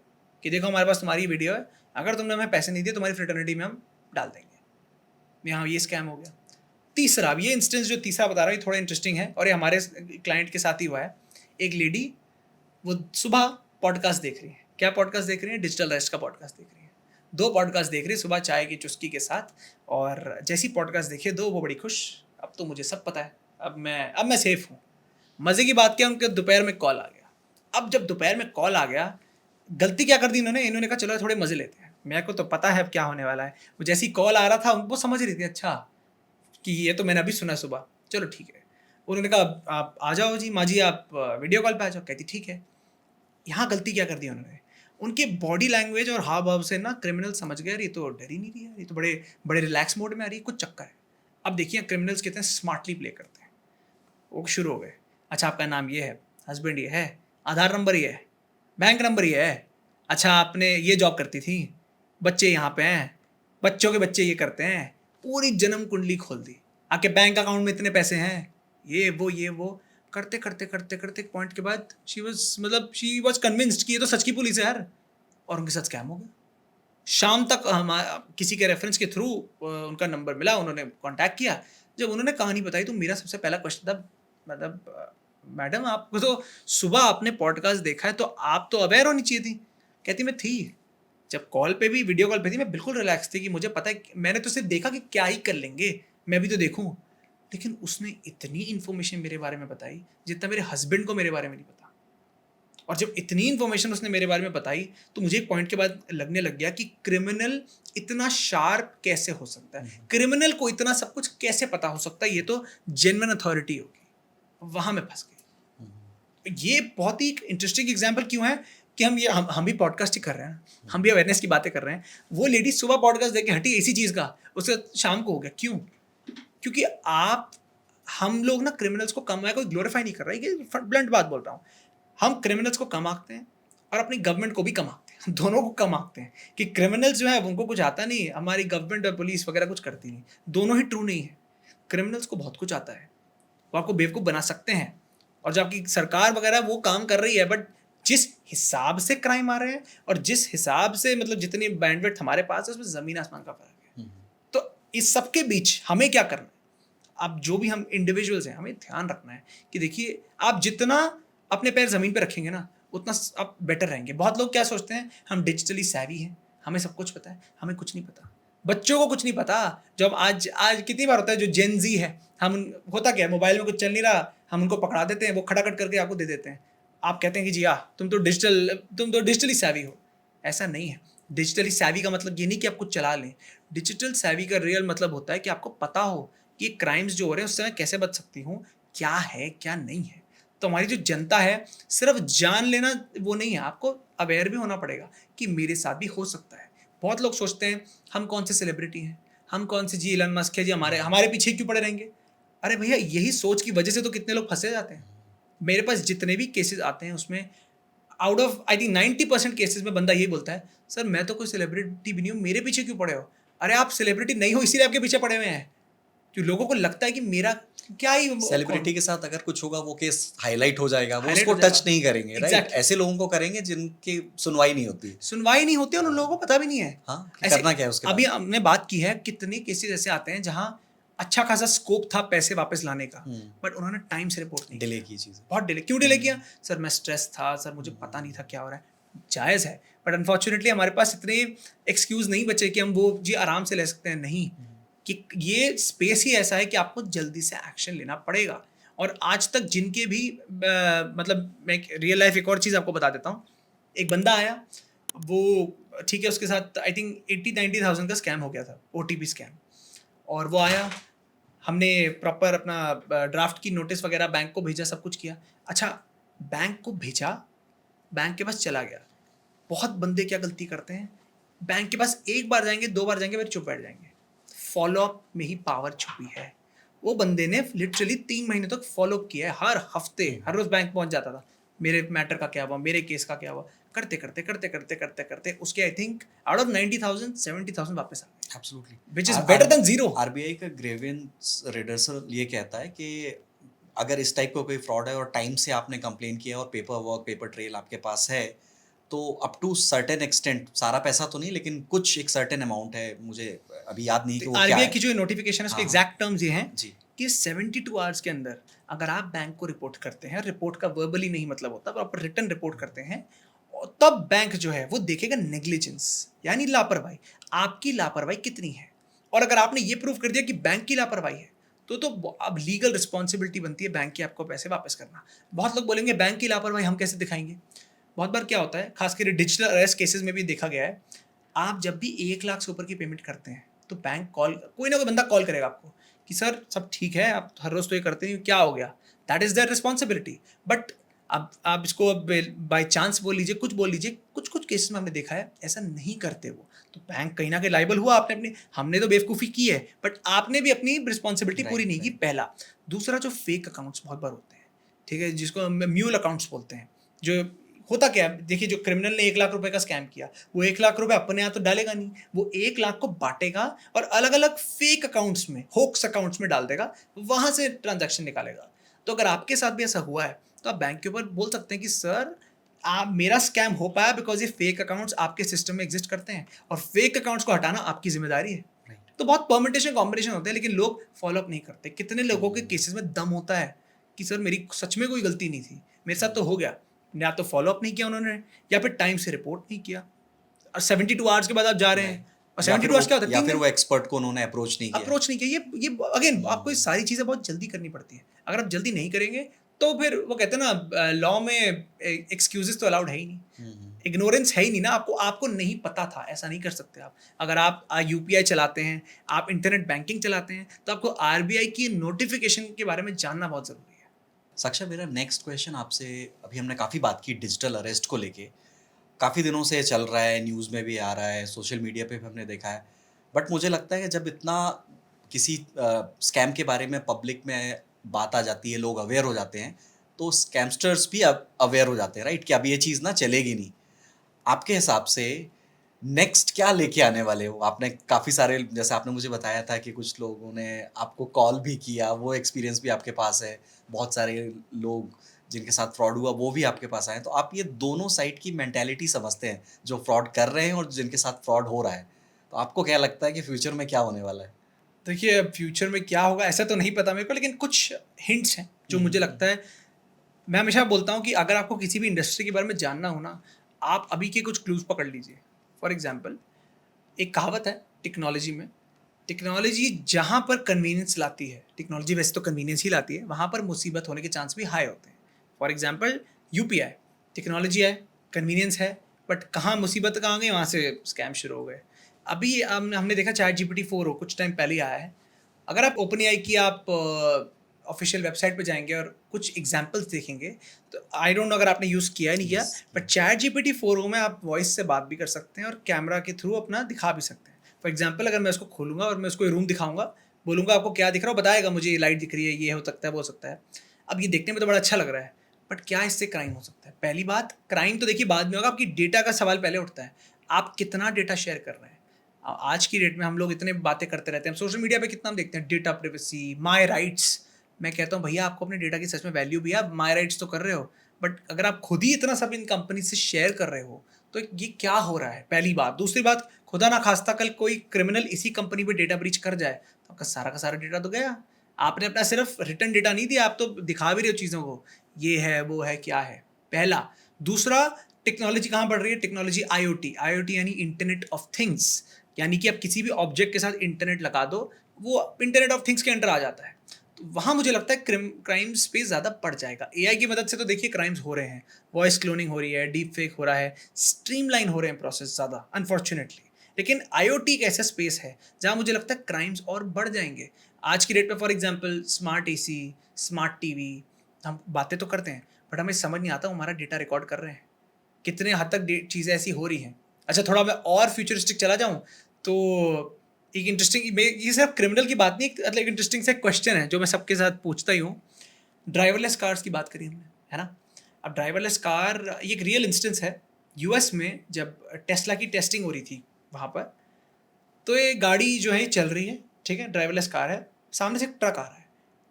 कि देखो हमारे पास तुम्हारी वीडियो है, अगर तुमने हमें पैसे नहीं दिए तुम्हारी फ्रेटर्निटी में हम डाल देंगे। यहाँ ये स्कैम हो गया। तीसरा, अब ये इंस्टेंस जो तीसरा बता रहा हूँ ये थोड़ा इंटरेस्टिंग है, और ये हमारे क्लाइंट के साथ ही हुआ है। एक लेडी, वो सुबह पॉडकास्ट देख रही है। क्या पॉडकास्ट देख रही है? डिजिटल अरेस्ट का पॉडकास्ट देख रही है। 2 पॉडकास्ट देख रही है सुबह चाय की चुस्की के साथ, और जैसी पॉडकास्ट देखिए 2, वो बड़ी खुश, अब तो मुझे सब पता है, अब मैं सेफ हूँ। मज़े की बात क्या, उनके दोपहर में कॉल आ गया। अब जब दोपहर में कॉल आ गया, गलती क्या कर दी इन्होंने कहा चलो थोड़े मज़े लेते हैं, मेरे को तो पता है अब क्या होने वाला है। वो जैसी कॉल आ रहा था वो समझ रही थी, अच्छा कि ये तो मैंने अभी सुना सुबह, चलो ठीक है। उन्होंने कहा आप आ जाओ जी माँ जी, आप वीडियो कॉल पे आ जाओ। कहती ठीक है। यहाँ गलती क्या कर दी उन्होंने, उनके बॉडी लैंग्वेज और हाव भाव से ना क्रिमिनल समझ गए, ये तो डर ही नहीं रही है, ये तो बड़े बड़े रिलैक्स मोड में आ रही है, कुछ चक्कर है। अब देखिए क्रिमिनल्स कितने स्मार्टली प्ले करते हैं। वो शुरू हो गए, अच्छा आपका नाम ये है, हस्बैंड ये है, आधार नंबर ये है, बैंक नंबर ये है, अच्छा आपने ये जॉब करती थी, बच्चे यहाँ पे हैं, बच्चों के बच्चे ये करते हैं, पूरी जन्म कुंडली खोल दी, आपके बैंक अकाउंट में इतने पैसे हैं, ये वो करते एक पॉइंट के बाद शी वॉज कन्विंस्ड कि ये तो सच की पुलिस है यार, और उनके साथ स्कैम हो गया। शाम तक हम किसी के रेफरेंस के थ्रू उनका नंबर मिला, उन्होंने कांटेक्ट किया। जब उन्होंने कहानी बताई तो मेरा सबसे पहला क्वेश्चन था, मतलब मैडम आपको तो सुबह आपने पॉडकास्ट देखा है तो आप तो अवेयर होनी चाहिए थी। कहती मैं थी, जब कॉल पे भी, वीडियो कॉल पे थी, मैं बिल्कुल रिलैक्स थी कि मुझे पता है, मैंने तो सिर्फ देखा कि क्या ही कर लेंगे, मैं भी तो देखूं। लेकिन उसने इतनी इन्फॉर्मेशन मेरे बारे में बताई जितना मेरे हस्बैंड को मेरे बारे में नहीं पता। और जब इतनी इन्फॉर्मेशन उसने मेरे बारे में बताई तो मुझे एक पॉइंट के बाद लगने लग गया कि क्रिमिनल इतना शार्प कैसे हो सकता है, क्रिमिनल को इतना सब कुछ कैसे पता हो सकता है, ये तो जेन्युइन अथॉरिटी होगी। वहाँ मैं फंस गई। ये बहुत ही इंटरेस्टिंग एग्जाम्पल क्यों है कि हम भी पॉडकास्ट ही कर रहे हैं, हम भी अवेयरनेस की बातें कर रहे हैं। वो लेडी सुबह पॉडकास्ट देख के हटी इसी चीज़ का, उसके शाम को हो गया। क्यों? क्योंकि हम लोग ना क्रिमिनल्स को कम, कोई ग्लोरीफाई नहीं कर रहा है, ये ब्लंट बात बोल रहा हूँ। हम क्रिमिनल्स को कम आंकते हैं और अपनी गवर्नमेंट को भी कम आंकते हैं, दोनों को कम आंकते हैं कि क्रिमिनल्स जो है उनको कुछ आता नहीं, हमारी गवर्नमेंट और पुलिस वगैरह कुछ करती नहीं। दोनों ही ट्रू नहीं है। क्रिमिनल्स को बहुत कुछ आता है, वो आपको बेवकूफ़ बना सकते हैं, और जो आपकी सरकार वगैरह वो काम कर रही है, बट जिस हिसाब से क्राइम आ रहे हैं और जिस हिसाब से मतलब जितनी बैंडविड्थ हमारे पास है उसमें ज़मीन आसमान का फर्क है। तो इस सब के बीच हमें क्या करना है? अब जो भी हम इंडिविजुअल्स हैं, हमें ध्यान रखना है कि देखिए आप जितना अपने पैर ज़मीन पे रखेंगे ना उतना आप बेटर रहेंगे। बहुत लोग क्या सोचते हैं, हम डिजिटली सैवी हैं, हमें सब कुछ पता है, हमें कुछ नहीं पता। बच्चों को कुछ नहीं पता। जब आज कितनी बार होता है, जो जेन जी है, होता क्या है, मोबाइल में कुछ चल नहीं रहा, हम उनको पकड़ा देते हैं, वो खटाखट करके आपको दे देते हैं। आप कहते हैं कि जी तुम तो डिजिटली सैवी हो। ऐसा नहीं है। डिजिटली सैवी का मतलब ये नहीं कि आप कुछ चला लें। डिजिटल सैवी का रियल मतलब होता है कि आपको पता हो कि क्राइम्स जो हो रहे हैं उससे मैं कैसे बच सकती हूँ, क्या है क्या नहीं है। तो हमारी जो जनता है, सिर्फ जान लेना वो नहीं है, आपको अवेयर भी होना पड़ेगा कि मेरे साथ भी हो सकता है। बहुत लोग सोचते हैं हम कौन से सेलिब्रिटी हैं, हम कौन से जी एलन मस्क है जी, हमारे पीछे क्यों पड़े रहेंगे। अरे भैया, यही सोच की वजह से तो कितने लोग फंसे जाते हैं। मेरे पास जितने भी केसेस आते हैं उसमें out of I think 90% cases में बंदा ये बोलता है, सर मैं तो कोई सेलिब्रिटी भी नहीं हूँ, मेरे पीछे क्यों पड़े हो? अरे आप सेलिब्रिटी नहीं हो इसीलिए आपके पीछे पड़े हुए हैं। जो लोगों को लगता है कि मेरा क्या ही सेलिब्रिटी के साथ अगर कुछ होगा वो केस हाईलाइट हो जाएगा, वो Highlight उसको हो जाएगा। टच नहीं करेंगे, राइट? Exactly. ऐसे लोगों को करेंगे जिनकी सुनवाई नहीं होती। सुनवाई नहीं होती और उन लोगों को पता भी नहीं है। हाँ, कि करना क्या है उसके अभी बाद। हमने बात की है कितने केसेस ऐसे आते हैं जहां अच्छा खासा स्कोप था पैसे वापस लाने का, बट उन्होंने टाइम से रिपोर्ट नहीं डिले की चीज़ें। बहुत डिले। क्यों डिले किया? सर मैं स्ट्रेस था, सर मुझे पता नहीं था क्या हो रहा है। जायज़ है, बट अनफॉर्चुनेटली हमारे पास इतने एक्सक्यूज़ नहीं बचे कि हम वो जी आराम से ले सकते हैं। नहीं, कि ये स्पेस ही ऐसा है कि आपको जल्दी से एक्शन लेना पड़ेगा। और आज तक जिनके भी मतलब मैं रियल लाइफ एक और चीज़ आपको बता देता हूँ। एक बंदा आया, वो ठीक है, उसके साथ आई थिंक 80-90,000 का स्कैम हो गया था, OTP स्कैम। और वो आया, हमने प्रॉपर अपना ड्राफ्ट की नोटिस वगैरह बैंक को भेजा, सब कुछ किया। अच्छा, बैंक को भेजा, बैंक के पास चला गया। बहुत बंदे क्या गलती करते हैं, बैंक के पास एक बार जाएंगे, 2 बार जाएंगे, फिर चुप बैठ जाएंगे। फॉलो अप में ही पावर छुपी है। वो बंदे ने लिटरली 3 महीने तक फॉलो अप किया है, हर हफ्ते हर रोज बैंक पहुंच जाता था, मेरे मैटर का क्या हुआ, मेरे केस का क्या हुआ, करते करते करते करते करते करते उसके आई थिंक आउट ऑफ 90,000 70,000 वापस आ गए, absolutely, which is better than zero. RBI का ग्रीवेंस रिडर्सल ये कहता है कि अगर इस टाइप का कोई फ्रॉड है और टाइम से आपने कंप्लेन किया और पेपर वर्क पेपर ट्रेल आपके पास है, तो अप टू सर्टेन एक्सटेंट, सारा पैसा तो नहीं लेकिन कुछ एक सर्टेन अमाउंट है, मुझे अभी याद नहीं कि वो क्या आरबीआई है। की जो नोटिफिकेशन है उसके हाँ, एग्जैक्ट टर्म्स ये हैं जी, कि 72 आवर्स के अंदर अगर आप बैंक को रिपोर्ट करते हैं, रिपोर्ट का वर्बली नहीं मतलब होता, प्रॉपर रिटर्न रिपोर्ट करते हैं, और तब बैंक जो है वो देखेगा नेग्लिजेंस, यानी लापरवाही, आपकी लापरवाही कितनी है। और अगर आपने ये प्रूव कर दिया कि बैंक की लापरवाही है, तो अब लीगल रिस्पॉन्सिबिलिटी बनती है बैंक की आपको पैसे वापस करना। बहुत लोग बोलेंगे बैंक की लापरवाही हम कैसे दिखाएंगे। बहुत बार क्या होता है, खासकर डिजिटल अरेस्ट केसेस में भी देखा गया है, आप जब भी 1 लाख से ऊपर की पेमेंट करते हैं तो बैंक कॉल, कोई ना कोई बंदा कॉल करेगा आपको कि सर सब ठीक है, आप हर रोज तो ये करते हैं, क्या हो गया। That is their responsibility. But अब आप इसको अब बाई चांस बोल लीजिए, कुछ बोल लीजिए, कुछ कुछ केसेस में हमने देखा है ऐसा नहीं करते वो, तो बैंक कहीं ना कहीं लाइबल हुआ। आपने अपनी, हमने तो बेवकूफ़ी की है, बट आपने भी अपनी रिस्पॉन्सिबिलिटी पूरी नहीं की, पहला। दूसरा, जो फेक अकाउंट्स बहुत बार होते हैं, ठीक है, जिसको हम म्यूल अकाउंट्स बोलते हैं। जो होता क्या है, देखिए, जो क्रिमिनल ने 1 लाख रुपए का स्कैम किया, वो 1 लाख रुपए अपने यहाँ तो डालेगा नहीं, वो 1 लाख को बांटेगा और अलग अलग फेक अकाउंट्स में, होक्स अकाउंट्स में डाल देगा, वहां से ट्रांजैक्शन निकालेगा। तो अगर आपके साथ भी ऐसा हुआ है तो आप बैंक के ऊपर बोल सकते हैं कि सर आप, मेरा स्कैम हो पाया बिकॉज ये फेक अकाउंट्स आपके सिस्टम में एग्जिस्ट करते हैं और फेक अकाउंट्स को हटाना आपकी जिम्मेदारी है। तो बहुत परमिटेशन कॉम्बिनेशन होते हैं, लेकिन लोग फॉलो अप नहीं करते। कितने लोगों के केसेस में दम होता है कि सर मेरी सच में कोई गलती नहीं थी, मेरे साथ तो हो गया, या तो फॉलो अप नहीं किया उन्होंने, या फिर टाइम से रिपोर्ट नहीं किया, और 72 आवर्स के बाद आप जा रहे हैं, और 72 आवर्स क्या होता है, या फिर वो एक्सपर्ट को उन्होंने अप्रोच नहीं किया। ये अगेन आपको ये सारी चीज़ें बहुत जल्दी करनी पड़ती हैं। अगर आप जल्दी नहीं करेंगे तो फिर वो कहते हैं ना, लॉ में एक्सक्यूजेस तो अलाउड है ही नहीं, इग्नोरेंस है ही नहीं ना। आपको नहीं पता था, ऐसा नहीं कर सकते आप। अगर आप UPI चलाते हैं, आप इंटरनेट बैंकिंग चलाते हैं, तो आपको RBI की नोटिफिकेशन के बारे में जानना बहुत ज़रूरी है। साक्षा, मेरा नेक्स्ट क्वेश्चन आपसे, अभी हमने काफ़ी बात की डिजिटल अरेस्ट को लेके, काफ़ी दिनों से चल रहा है, न्यूज़ में भी आ रहा है, सोशल मीडिया पे भी हमने देखा है, बट मुझे लगता है कि जब इतना किसी स्कैम के बारे में पब्लिक में बात आ जाती है, लोग अवेयर हो जाते हैं, तो स्कैमस्टर्स भी अब अवेयर हो जाते हैं, राइट, कि अब ये चीज़ ना चलेगी नहीं। आपके हिसाब से नेक्स्ट क्या लेके आने वाले हो? आपने काफ़ी सारे, जैसे आपने मुझे बताया था कि कुछ लोगों ने आपको कॉल भी किया, वो एक्सपीरियंस भी आपके पास है, बहुत सारे लोग जिनके साथ फ्रॉड हुआ वो भी आपके पास आए, तो आप ये दोनों साइड की मेंटालिटी समझते हैं, जो फ्रॉड कर रहे हैं और जिनके साथ फ्रॉड हो रहा है, तो आपको क्या लगता है कि फ्यूचर में क्या होने वाला है? देखिए, अब फ्यूचर में क्या होगा ऐसा तो नहीं पता मेरे को, लेकिन कुछ हिंट्स हैं जो मुझे लगता है। मैं हमेशा बोलता हूँ कि अगर आपको किसी भी इंडस्ट्री के बारे में जानना हो ना, आप अभी के कुछ क्लूज पकड़ लीजिए। फॉर एग्जाम्पल, एक कहावत है टेक्नोलॉजी में, टेक्नोलॉजी जहाँ पर कन्वीनियंस लाती है, टेक्नोलॉजी वैसे तो कन्वीनियंस ही लाती है, वहाँ पर मुसीबत होने के चांस भी हाई होते हैं। फॉर एग्जाम्पल, UPI टेक्नोलॉजी है, कन्वीनियंस है, बट कहाँ मुसीबत कहाँ गई, वहाँ से स्कैम शुरू हो गए। अभी हमने देखा ChatGPT 4 कुछ टाइम पहले ही आया है। अगर आप OpenAI की आप ऑफिशियल वेबसाइट पे जाएंगे और कुछ एग्जांपल्स देखेंगे, तो आई डोंट नो अगर आपने यूज़ किया नहीं किया, बट ChatGPT 4 में आप वॉइस से बात भी कर सकते हैं और कैमरा के थ्रू अपना दिखा भी सकते हैं। फॉर एग्जांपल, अगर मैं उसको खोलूंगा और मैं उसको रूम दिखाऊंगा, बोलूंगा आपको क्या दिख रहा है, बताएगा मुझे ये लाइट दिख रही है, ये हो सकता है, वो हो सकता है। अब ये देखने में तो बड़ा अच्छा लग रहा है, बट क्या इससे क्राइम हो सकता है? पहली बात, क्राइम तो देखिए बाद में होगा, आपकी डेटा का सवाल पहले उठता है। आप कितना डेटा शेयर कर रहे हैं? आज की डेट में हम लोग इतने बातें करते रहते हैं, सोशल मीडिया पे कितना हम देखते हैं, डेटा प्रिवेसी, माय राइट्स। मैं कहता हूँ भैया आपको अपने डेटा की सच में वैल्यू भी है, आप माय राइट्स तो कर रहे हो, बट अगर आप खुद ही इतना सब इन कंपनी से शेयर कर रहे हो तो ये क्या हो रहा है? पहली बात। दूसरी बात, खुदा ना खास्ता कल कोई क्रिमिनल इसी कंपनी पे डेटा ब्रीच कर जाए तो आपका सारा का सारा डेटा तो गया। आपने अपना सिर्फ रिटर्न डेटा नहीं दिया, आप तो दिखा भी रहे हो चीज़ों को, ये है वो है क्या है, पहला। दूसरा, टेक्नोलॉजी कहाँ बढ़ रही है? टेक्नोलॉजी आईओटी, आईओटी यानी इंटरनेट ऑफ थिंग्स, यानी कि आप किसी भी ऑब्जेक्ट के साथ इंटरनेट लगा दो, वो इंटरनेट ऑफ थिंग्स के अंडर आ जाता है। तो वहाँ मुझे लगता है क्राइम स्पेस ज़्यादा बढ़ जाएगा। एआई की मदद से तो देखिए क्राइम्स हो रहे हैं, वॉइस क्लोनिंग हो रही है, डीप फेक हो रहा है, स्ट्रीमलाइन हो रहे हैं प्रोसेस ज़्यादा अनफॉर्चुनेटली। लेकिन आईओटी एक ऐसा स्पेस है जहाँ मुझे लगता है क्राइम्स और बढ़ जाएंगे। आज की डेट में for example smart AC, smart TV, हम बातें तो करते हैं बट हमें समझ नहीं आता हमारा डेटा रिकॉर्ड कर रहे हैं, कितने हद तक चीज़ें ऐसी हो रही हैं। अच्छा, थोड़ा मैं और फ्यूचरिस्टिक चला जाऊँ तो एक इंटरेस्टिंग, ये सिर्फ क्रिमिनल की बात नहीं, मतलब एक इंटरेस्टिंग सा क्वेश्चन है जो मैं सबके साथ पूछता ही हूँ। ड्राइवरलेस कार्स की बात करी हमने, है ना? अब ड्राइवरलेस कार, ये एक रियल इंस्टेंस है। यूएस में जब टेस्ला की टेस्टिंग हो रही थी वहाँ पर, तो ये गाड़ी जो है चल रही है, ठीक है, ड्राइवरलेस कार है, सामने से एक ट्रक आ रहा है,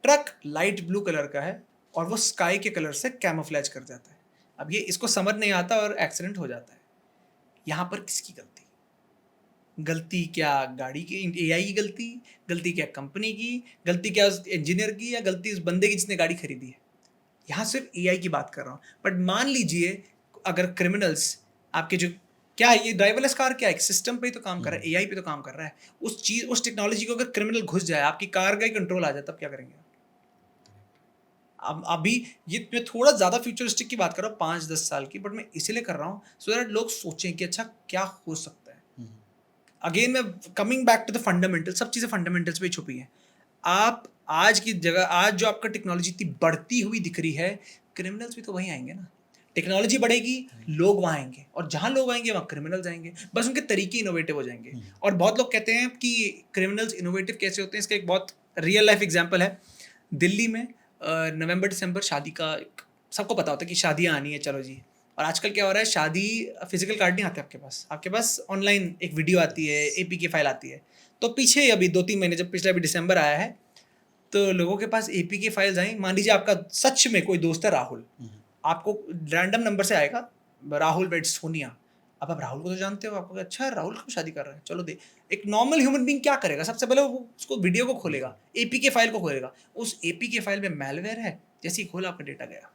ट्रक लाइट ब्लू कलर का है और वो स्काई के कलर से कैमोफ्लेज कर जाता है। अब ये इसको समझ नहीं आता और एक्सीडेंट हो जाता है। यहाँ पर किसकी गलती? गलती क्या गाड़ी की, एआई की गलती? गलती क्या कंपनी की? गलती क्या उस इंजीनियर की? या गलती उस बंदे की जिसने गाड़ी खरीदी है? यहाँ सिर्फ एआई की बात कर रहा हूँ। बट मान लीजिए अगर क्रिमिनल्स आपके जो, क्या है ये ड्राइवरलेस कार, क्या एक सिस्टम पे ही तो काम कर रहा है, एआई पे तो काम कर रहा है। उस चीज, उस टेक्नोलॉजी को अगर क्रिमिनल घुस जाए, आपकी कार का ही कंट्रोल आ जाए, तब क्या करेंगे? अब अभी ये मैं थोड़ा ज़्यादा फ्यूचरिस्टिक की बात कर रहा हूँ, 5-10 साल की, बट मैं इसीलिए कर रहा हूँ सो दैट लोग सोचें कि अच्छा क्या हो सकता है। अगेन मैं coming back to the fundamental, सब चीज़ें फंडामेंटल्स पे ही छुपी हैं। आप आज की जगह, आज जो आपका टेक्नोलॉजी इतनी बढ़ती हुई दिख रही है, क्रिमिनल्स भी तो वहीं आएंगे ना। टेक्नोलॉजी बढ़ेगी, लोग वहाँ आएंगे, और जहाँ लोग आएंगे वहाँ क्रिमिनल्स आएंगे, बस उनके तरीके इनोवेटिव हो जाएंगे। और बहुत लोग कहते हैं कि क्रिमिनल्स इनोवेटिव कैसे होते हैं, इसका एक बहुत रियल लाइफ एग्जाम्पल है। दिल्ली में नवंबर दिसंबर शादी का सबको पता होता है कि शादियाँ आनी है, चलो जी। और आजकल क्या हो रहा है, शादी फिजिकल कार्ड नहीं आते आपके पास ऑनलाइन एक वीडियो आती है, एपीके फाइल आती है। तो पीछे अभी 2-3 महीने, जब पिछले अभी दिसंबर आया है, तो लोगों के पास एपीके फाइल्स आई। मान लीजिए आपका सच में कोई दोस्त है राहुल, आपको रैंडम नंबर से आएगा राहुल वेड सोनिया। अब आप राहुल को तो जानते हो, आपको अच्छा राहुल को शादी कर रहा है, चलो दे। एक नॉर्मल ह्यूमन बीइंग क्या करेगा? सबसे पहले वो उसको वीडियो को खोलेगा, एपीके फाइल को खोलेगा, उस एपीके फाइल में मैलवेयर है, जैसे ही खोला आपका डेटा गया।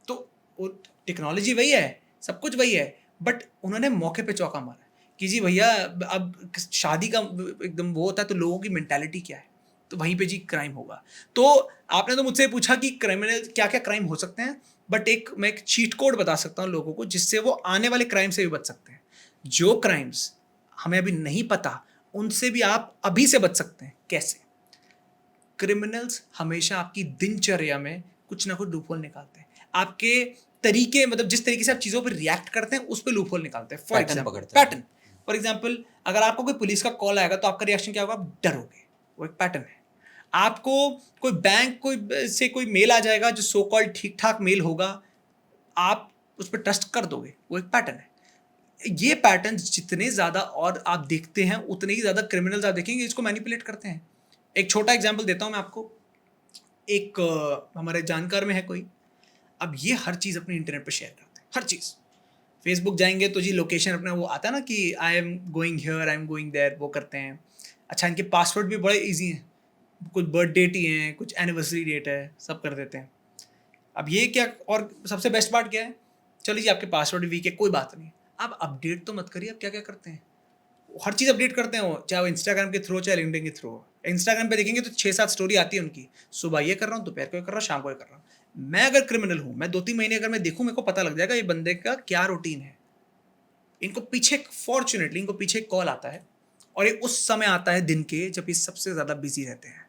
तो वो टेक्नोलॉजी वही है, सब कुछ वही है, बट उन्होंने मौके पे चौका मारा कि जी भैया अब शादी का एकदम वो होता है, तो लोगों की मेंटालिटी क्या है, तो वहीं पे जी क्राइम होगा। तो आपने तो मुझसे पूछा कि क्रिमिनल क्या क्या क्राइम हो सकते हैं, बट मैं एक चीट कोड बता सकता हूँ लोगों को, जिससे वो आने वाले क्राइम से भी बच सकते हैं। जो क्राइम्स हमें अभी नहीं पता, उनसे भी आप अभी से बच सकते हैं। कैसे? क्रिमिनल्स हमेशा आपकी दिनचर्या में कुछ ना कुछ लूपहोल निकालते हैं, आपके तरीके, मतलब जिस तरीके से आप चीज़ों पर रिएक्ट करते हैं उस पर लूपहोल निकालते हैं। For example pattern, for example अगर आपको कोई पुलिस का कॉल आएगा तो आपका रिएक्शन क्या होगा? आप डरोगे, वो एक पैटर्न है। आपको कोई बैंक कोई मेल आ जाएगा जो सो कॉल्ड ठीक ठाक मेल होगा, आप उस पर ट्रस्ट कर दोगे, वो एक पैटर्न है। ये पैटर्न जितने ज़्यादा और आप देखते हैं, उतने ही ज़्यादा क्रिमिनल्स आप देखेंगे इसको मैनिपुलेट करते हैं। एक छोटा एग्जाम्पल देता हूँ मैं आपको। एक हमारे जानकार में है कोई, अब ये हर चीज़ अपने इंटरनेट पे शेयर करते हैं, हर चीज़। फेसबुक जाएंगे तो जी लोकेशन अपना वो आता है ना कि I am going here, I am going there, वो करते हैं। अच्छा, इनके पासवर्ड भी बड़े ईजी हैं, कुछ बर्थ डेट ही हैं, कुछ एनिवर्सरी डेट है, सब कर देते हैं। अब ये क्या, और सबसे बेस्ट पार्ट क्या है, चलिए जी आपके पासवर्ड वीक है, कोई बात नहीं, आप अपडेट तो मत करिए। अब क्या क्या करते हैं, हर चीज़ अपडेट करते हैं वो, चाहे वो इंस्टाग्राम के थ्रू चाहे लिंक्डइन के थ्रू। इंस्टाग्राम पे देखेंगे तो 6-7 स्टोरी आती है उनकी, सुबह ये कर रहा हूँ, दोपहर को ये कर रहा हूँ, शाम को ये कर रहा हूँ। मैं अगर क्रिमिनल हूँ, मैं 2-3 महीने अगर मैं देखूँ, मेरे को पता लग जाएगा ये बंदे का क्या रूटीन है। इनको पीछे फॉर्चुनेटली इनको पीछे कॉल आता है, और ये उस समय आता है दिन के जब ये सबसे ज़्यादा बिजी रहते हैं।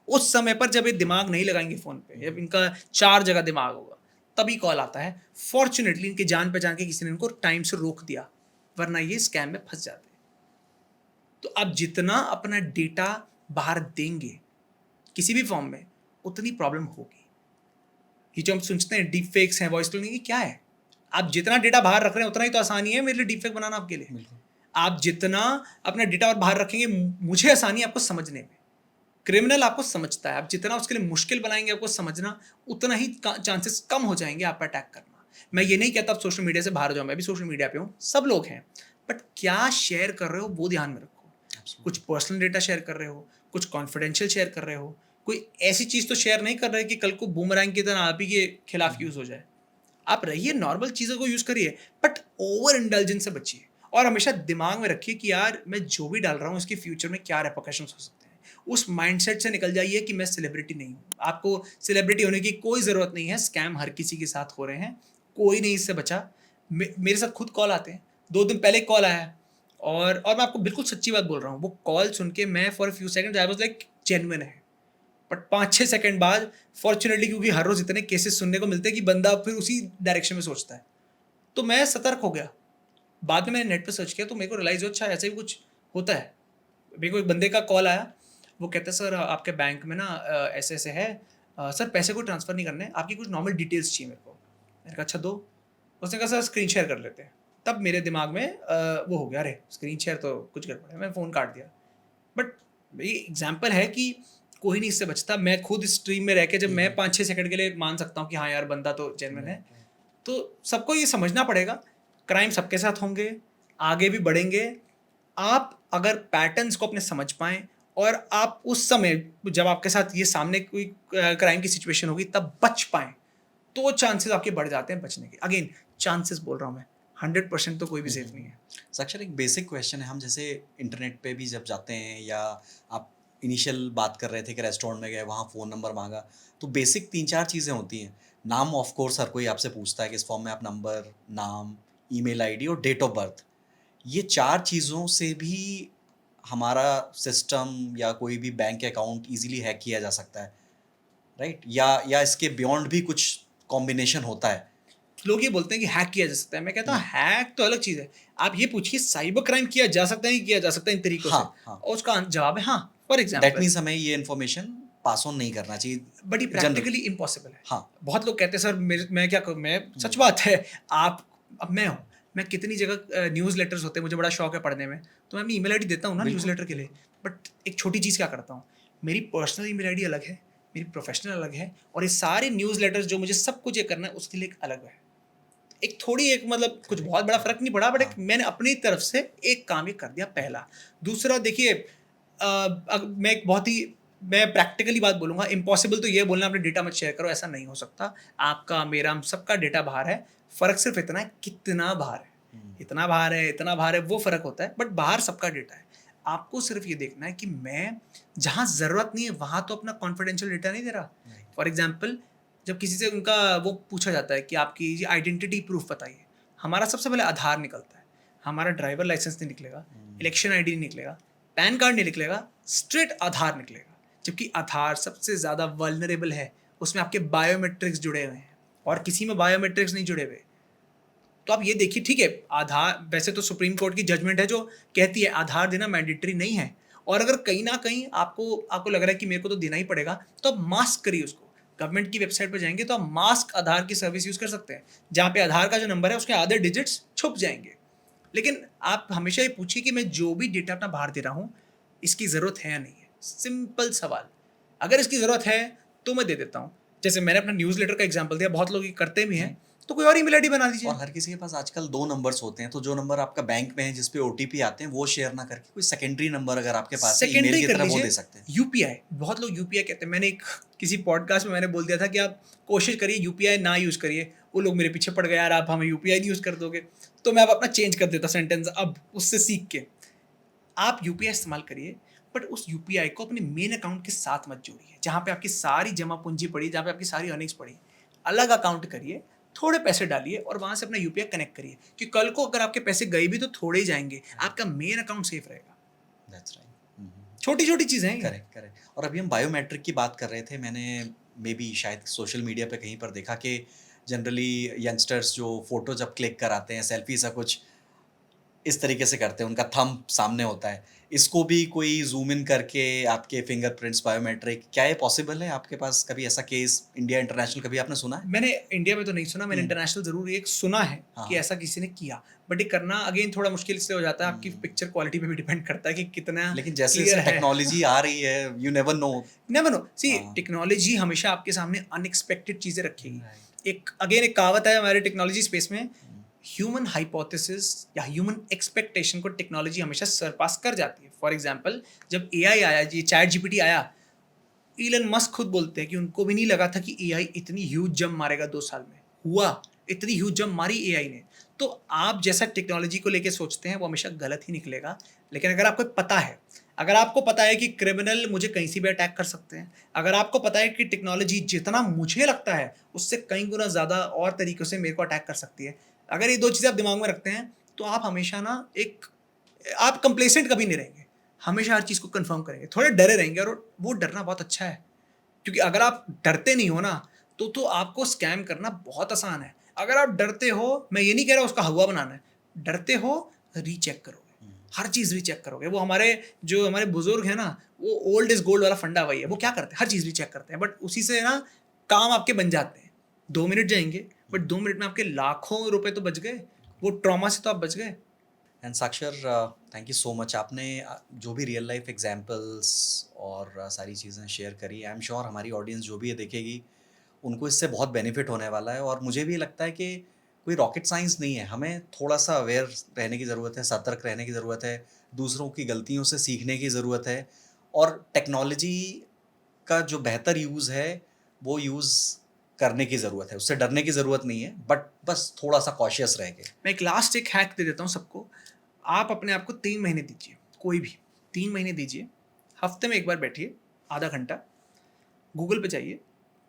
उस समय पर जब ये दिमाग नहीं लगाएंगे फ़ोन पे, जब इनका 4 जगह दिमाग होगा, तभी कॉल आता है। फॉर्चुनेटली इनके जान पहचान के किसी ने इनको टाइम से रोक दिया, वरना ये स्कैम में फंस जाते। तो आप जितना अपना डेटा बाहर देंगे किसी भी फॉर्म में, उतनी प्रॉब्लम होगी। ये जो हम सोचते हैं डीप फेक्स हैं, वॉइस क्लोनिंग, ये क्या है? आप जितना डेटा बाहर रख रहे हैं उतना ही तो आसानी है मेरे लिए डीप फेक बनाना आपके लिए। बिल्कुल। आप जितना अपना डेटा और बाहर रखेंगे, मुझे आसानी है आपको समझने में। क्रिमिनल आपको समझता है, आप जितना उसके लिए मुश्किल बनाएंगे आपको समझना, उतना ही चांसेस कम हो जाएंगे आप पर अटैक करना। मैं ये नहीं कहता आप सोशल मीडिया से बाहर जाओ, मैं भी सोशल मीडिया पे हूँ, सब लोग हैं, बट क्या शेयर कर रहे हो वो ध्यान में रखो। कुछ पर्सनल डेटा शेयर कर रहे हो, कुछ कॉन्फिडेंशियल शेयर कर रहे हो, कोई ऐसी चीज़ तो शेयर नहीं कर रहे कि कल को बूमरैंग की तरह आप ही के खिलाफ यूज़ हो जाए। आप रहिए, नॉर्मल चीज़ों को यूज़ करिए, बट ओवर इंडल्जेंस से बचिए। और हमेशा दिमाग में रखिए कि यार मैं जो भी डाल रहा हूँ इसके फ्यूचर में क्या रेपरकशंस हो सकते हैं। उस माइंडसेट से निकल जाइए कि मैं सेलिब्रिटी नहीं हूँ। आपको सेलिब्रिटी होने की कोई ज़रूरत नहीं है। स्कैम हर किसी के साथ हो रहे हैं, कोई नहीं इससे बचा। मेरे साथ खुद कॉल आते हैं। 2 दिन पहले कॉल आया है, और मैं आपको बिल्कुल सच्ची बात बोल रहा हूँ। वो कॉल सुन के मैं for a few seconds I was like genuine है, बट 5-6 सेकंड बाद फॉर्चुनेटली, क्योंकि हर रोज़ इतने केसेस सुनने को मिलते हैं कि बंदा फिर उसी डायरेक्शन में सोचता है, तो मैं सतर्क हो गया। बाद में मैंने नेट पे सर्च किया तो मेरे को रियलाइज़ हुआ अच्छा ऐसा भी कुछ होता है। मेरे को एक बंदे का कॉल आया, वो कहता है सर आपके बैंक में ना ऐसे-ऐसे है, सर पैसे को ट्रांसफ़र नहीं करने, आपकी कुछ नॉर्मल डिटेल्स चाहिए मेरे को। मैंने कहा अच्छा दो। उसने कहा सर स्क्रीन शेयर कर लेते हैं। तब मेरे दिमाग में वो हो गया, अरे स्क्रीन शेयर तो कुछ गड़बड़ है, मैंने फ़ोन काट दिया। बट ये एग्जाम्पल है कि कोई नहीं इससे बचता। मैं खुद स्ट्रीम में रह के जब मैं 5-6 सेकंड के लिए मान सकता हूँ कि हाँ यार बंदा तो जेन्युइन है, तो सबको ये समझना पड़ेगा क्राइम सबके साथ होंगे, आगे भी बढ़ेंगे। आप अगर पैटर्न्स को अपने समझ पाएँ और आप उस समय जब आपके साथ ये सामने कोई क्राइम की सिचुएशन होगी तब बच पाएँ, तो चांसेस आपके बढ़ जाते हैं बचने के। अगेन चांसेस बोल रहा हूँ मैं, 100% तो कोई भी सेफ नहीं है। साक्षर, एक बेसिक क्वेश्चन है, हम जैसे इंटरनेट पे भी जब जाते हैं या आप इनिशियल बात कर रहे थे कि रेस्टोरेंट में गए वहाँ फ़ोन नंबर मांगा, तो बेसिक 3-4 चीज़ें होती हैं। नाम ऑफ कोर्स हर कोई आपसे पूछता है कि इस फॉर्म में आप नंबर, नाम, ईमेल आईडी और डेट ऑफ बर्थ, ये 4 चीज़ों से भी हमारा सिस्टम या कोई भी बैंक अकाउंट ईज़िली हैक किया जा सकता है, राइट? या इसके बियॉन्ड भी कुछ कॉम्बिनेशन होता है? लोग ये बोलते हैं कि हैक किया जा सकता है, मैं कहता हूँ हैक तो अलग चीज़ है। आप ये पूछिए साइबर क्राइम किया जा सकता है, नहीं किया जा सकता इन तरीकों से, हाँ, हाँ। और उसका जवाब है हाँ। फॉर दैट एग्जाम्पल, मीन्स हमें ये इन्फॉर्मेशन पास ऑन नहीं करना चाहिए बट ये जनरली। प्रैक्टिकली इम्पॉसिबल है। हाँ। बहुत लोग कहते हैं सर मैं क्या करूँ, मैं सच बात है। आप, अब मैं हूँ, मैं कितनी जगह न्यूज़ लेटर्स होते हैं, मुझे बड़ा शौक है पढ़ने में, तो मैं अपनी ईमेल आईडी देता हूँ ना न्यूज़ बिल्कुल, लेटर के लिए। बट एक छोटी चीज़ क्या करता हूँ, मेरी पर्सनल ईमेल आईडी अलग है, मेरी प्रोफेशनल अलग है, और ये सारे न्यूज़ लेटर्स जो मुझे सब कुछ ये करना है उसके लिए एक अलग है। एक थोड़ी एक मतलब कुछ बहुत बड़ा फ़र्क नहीं पड़ा, बट एक मैंने अपनी तरफ से एक काम ये कर दिया पहला। दूसरा देखिए, मैं एक बहुत ही, मैं प्रैक्टिकली बात बोलूँगा, इम्पॉसिबल तो ये बोलना अपने डेटा मत शेयर करो, ऐसा नहीं हो सकता। आपका, मेरा, हम सबका डेटा बाहर है। फ़र्क सिर्फ इतना है कितना बाहर है। इतना बाहर है, इतना बाहर है, वो फ़र्क होता है, बट बाहर सबका डेटा है। आपको सिर्फ ये देखना है कि मैं जहाँ ज़रूरत नहीं है वहाँ तो अपना कॉन्फिडेंशियल डेटा नहीं दे रहा। फॉर एग्ज़ाम्पल, जब किसी से उनका वो पूछा जाता है कि आपकी आइडेंटिटी प्रूफ बताइए, हमारा सबसे पहले आधार निकलता है, हमारा ड्राइवर लाइसेंस नहीं निकलेगा, इलेक्शन आईडी नहीं निकलेगा, पैन कार्ड नहीं निकलेगा, स्ट्रेट आधार निकलेगा। जबकि आधार सबसे ज़्यादा वल्नरेबल है, उसमें आपके बायोमेट्रिक्स जुड़े हुए हैं और किसी में बायोमेट्रिक्स नहीं जुड़े हुए। तो आप ये देखिए, ठीक है, आधार, वैसे तो सुप्रीम कोर्ट की जजमेंट है जो कहती है आधार देना मैंडेटरी नहीं है, और अगर कहीं ना कहीं आपको आपको लग रहा है कि मेरे को तो देना ही पड़ेगा, तो आप मास्क करिए उसको। गवर्नमेंट की वेबसाइट पर जाएंगे तो आप मास्क आधार की सर्विस यूज़ कर सकते हैं, जहाँ पे आधार का जो नंबर है उसके आधे डिजिट्स छुप जाएंगे। लेकिन आप हमेशा ये पूछिए कि मैं जो भी डेटा अपना बाहर दे रहा हूँ, इसकी ज़रूरत है या नहीं है। सिंपल सवाल। अगर इसकी ज़रूरत है तो मैं दे देता हूँ। जैसे मैंने अपना न्यूज़ लेटर का एग्जाम्पल दिया, बहुत लोग ये करते भी हैं, तो कोई और ईमेल आईडी बना दीजिए। और हर किसी के पास आजकल 2 नंबर्स होते हैं, तो जो नंबर आपका बैंक में है जिस पे ओटीपी आते हैं वो शेयर ना करके कोई सेकेंडरी नंबर अगर आपके पास है ईमेल सेकेंडरी की कर तरह वो लीजिए। दे सकते हैं। यूपीआई, बहुत लोग यूपीआई कहते हैं। मैंने एक किसी पॉडकास्ट में मैंने बोल दिया था कि आप कोशिश करिए यूपीआई ना यूज़ करिए। वो लोग मेरे पीछे पड़ गए, यार आप हमें यूपीआई नहीं यूज़ कर दोगे, तो मैं अब अपना चेंज कर देता सेंटेंस अब उससे सीख के। आप यूपीआई इस्तेमाल करिए, बट उस यूपीआई को अपने मेन अकाउंट के साथ मत जोड़िए, जहाँ पे आपकी सारी जमा पूंजी पड़ी, जहाँ पे आपकी सारी अर्निंग्स पड़ी। अलग अकाउंट करिए, थोड़े पैसे डालिए और वहाँ से अपना यूपीआई कनेक्ट करिए, कि कल को अगर आपके पैसे गए भी तो थोड़े ही जाएंगे, आपका मेन अकाउंट सेफ रहेगा। That's right. छोटी छोटी चीज़ें हैं। Correct, correct. और अभी हम बायोमेट्रिक की बात कर रहे थे, मैंने मे बी शायद सोशल मीडिया पे कहीं पर देखा कि जनरली यंगस्टर्स जो फ़ोटो जब क्लिक कराते हैं, सेल्फी सा कुछ, इस तरीके से करते हैं, उनका थंब सामने होता है। इसको भी कोई ज़ूम इन करके आपके फिंगरप्रिंट्स, बायोमेट्रिक, क्या ये पॉसिबल है? आपके पास कभी ऐसा केस इंडिया इंटरनेशनल कभी आपने सुना है? मैंने इंडिया में तो नहीं सुना, मैंने हुँ। इंटरनेशनल ज़रूर एक सुना है हाँ, कि हाँ। ऐसा किसी ने किया। बट ये करना अगेन थोड़ा मुश्किल इसलिए हो जाता है, आपकी हुँ। पिक्चर क्वालिटी पे भी डिपेंड करता है कि कितना लेकिन जैसे-जैसे क्लियर है। टेक्नोलॉजी आ रही है, you never know. Never know, see हाँ। टेक्नोलॉजी हमेशा आपके सामने अनएक्सपेक्टेड चीज़ें रखेगी। राइट। एक कहावत है हमारे टेक्नोलॉजी स्पेस में, हुँ। ह्यूमन हाइपोथेसिस या ह्यूमन एक्सपेक्टेशन को टेक्नोलॉजी हमेशा सरपास कर जाती है। फॉर एग्जांपल, जब एआई आया, ये चैट जीपीटी आया, इलन मस्क खुद बोलते हैं कि उनको भी नहीं लगा था कि एआई इतनी ह्यूज जंप मारेगा 2 साल में। हुआ, इतनी ह्यूज जंप मारी एआई ने। तो आप जैसा टेक्नोलॉजी को लेके सोचते हैं वो हमेशा गलत ही निकलेगा। लेकिन अगर आपको पता है, अगर आपको पता है कि क्रिमिनल मुझे कहीं से भी अटैक कर सकते हैं, अगर आपको पता है कि टेक्नोलॉजी जितना मुझे लगता है उससे कई गुना ज़्यादा और तरीक़ों से मेरे को अटैक कर सकती है, अगर ये 2 चीज़ें आप दिमाग में रखते हैं, तो आप हमेशा ना एक आप कंप्लेसेंट कभी नहीं रहेंगे। हमेशा हर चीज़ को कन्फर्म करेंगे, थोड़े डरे रहेंगे, और वो डरना बहुत अच्छा है। क्योंकि अगर आप डरते नहीं हो ना, तो आपको स्कैम करना बहुत आसान है। अगर आप डरते हो, मैं ये नहीं कह रहा उसका हवा बनाना है, डरते हो, रीचेक करोगे, हुँ। हर चीज़ रीचेक करोगे। वो हमारे बुजुर्ग हैं ना, वो ओल्ड इज गोल्ड वाला फंडा वही है। वो क्या करते हैं, हर चीज़ रीचेक करते हैं, बट उसी से ना काम आपके बन जाते हैं। 2 मिनट जाएंगे, बट 2 मिनट में आपके लाखों रुपए तो बच गए, वो ट्रॉमा से तो आप बच गए। एंड साक्षर, थैंक यू सो मच। आपने जो भी रियल लाइफ एग्जांपल्स और सारी चीज़ें शेयर करी, आई एम श्योर हमारी ऑडियंस जो भी ये देखेगी, उनको इससे बहुत बेनिफिट होने वाला है। और मुझे भी लगता है कि कोई रॉकेट साइंस नहीं है, हमें थोड़ा-सा अवेयर रहने की ज़रूरत है, सतर्क रहने की ज़रूरत है, दूसरों की गलतियों से सीखने की ज़रूरत है, और टेक्नोलॉजी का जो बेहतर यूज़ है, वो यूज़ करने की ज़रूरत है। उससे डरने की ज़रूरत नहीं है, बट बस थोड़ा-सा कॉशियस रह के। मैं एक लास्ट एक हैक दे देता हूँ सबको। आप अपने आप को 3 महीने दीजिए, कोई भी 3 महीने दीजिए। हफ्ते में एक बार बैठिए, आधा घंटा, गूगल पे जाइए,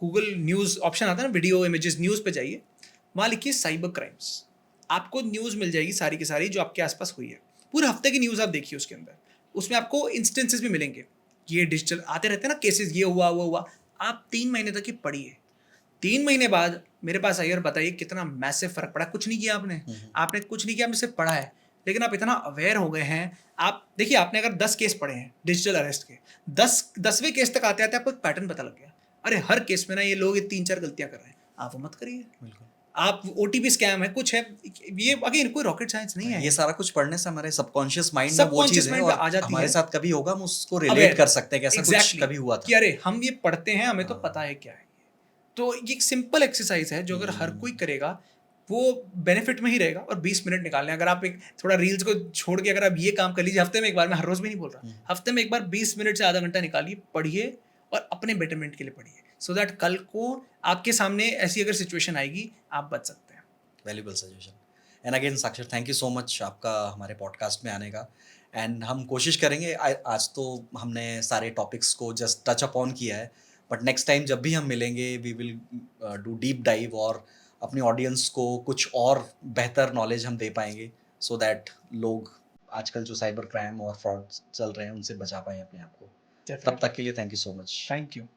गूगल न्यूज़ ऑप्शन आता है ना, वीडियो इमेजेस, न्यूज़ पे जाइए, वहाँ लिखिए साइबर क्राइम्स। आपको न्यूज़ मिल जाएगी सारी की सारी जो आपके आसपास हुई है। पूरे हफ्ते की न्यूज़ आप देखिए उसके अंदर। उसमें आपको इंस्टेंसेस भी मिलेंगे, ये डिजिटल आते रहते हैं ना केसेस, ये हुआ वो हुआ। आप 3 महीने तक ये पढ़िए। 3 महीने बाद मेरे पास आइए और बताइए कितना मैसिव फ़र्क पड़ा। कुछ नहीं किया आपने, हुँ, हुँ। आपने कुछ नहीं किया, आपने सिर्फ पढ़ा है। लेकिन आप इतना अवेयर हो गए हैं। आप देखिए, आपने अगर 10 केस पढ़े हैं डिजिटल अरेस्ट के, 10वें केस तक आते-आते आपको एक पैटर्न पता लग गया। अरे हर केस में ना ये लोग ये 3-4 गलतियाँ कर रहे हैं। आप वो मत करिए। बिल्कुल। आप ओटीपी स्कैम है, कुछ है, ये अगेन कोई रॉकेट साइंस नहीं है ये ये। सारा कुछ पढ़ने से हमारे सबकॉन्शियस माइंड में वो चीज़ सबकॉन्शियस है, माइंड पे और आ जाती हमारे है। साथ कभी होगा, हम उसको रिलेट अवेयर, कर सकते हैं कि ऐसा कुछ एग्ज़ैक्टली, कभी हुआ कि था। अरे हम ये पढ़ते हैं, हमें तो हाँ। पता है क्या है ये। तो ये एक सिंपल एक्सरसाइज है जो अगर हर कोई हुँ। करेगा, वो बेनिफिट में ही रहेगा। और 20 मिनट निकालने, अगर आप एक थोड़ा रील्स को छोड़ के अगर आप ये काम कर लीजिए हफ्ते में एक बार, मैं हर रोज़ भी नहीं बोल रहा, हुँ। हफ्ते में एक बार 20 मिनट से आधा घंटा निकालिए, पढ़िए और अपने बेटरमेंट के लिए पढ़िए, सो दैट कल को आपके सामने ऐसी अगर सिचुएशन आएगी, आप बच सकते हैं। Valuable suggestion. एंड अगेन साक्षर, थैंक यू सो मच आपका हमारे पॉडकास्ट में आने का। एंड हम कोशिश करेंगे, आज तो हमने सारे टॉपिक्स को जस्ट टच अप ऑन किया है, बट नेक्स्ट टाइम जब भी हम मिलेंगे, we will do deep dive, और अपनी ऑडियंस को कुछ और बेहतर नॉलेज हम दे पाएंगे, सो दैट लोग आजकल जो साइबर क्राइम और फ्रॉड चल रहे हैं उनसे बचा पाएँ अपने आप को। तब डेफिनेटली, तक के लिए thank you so much. Thank you.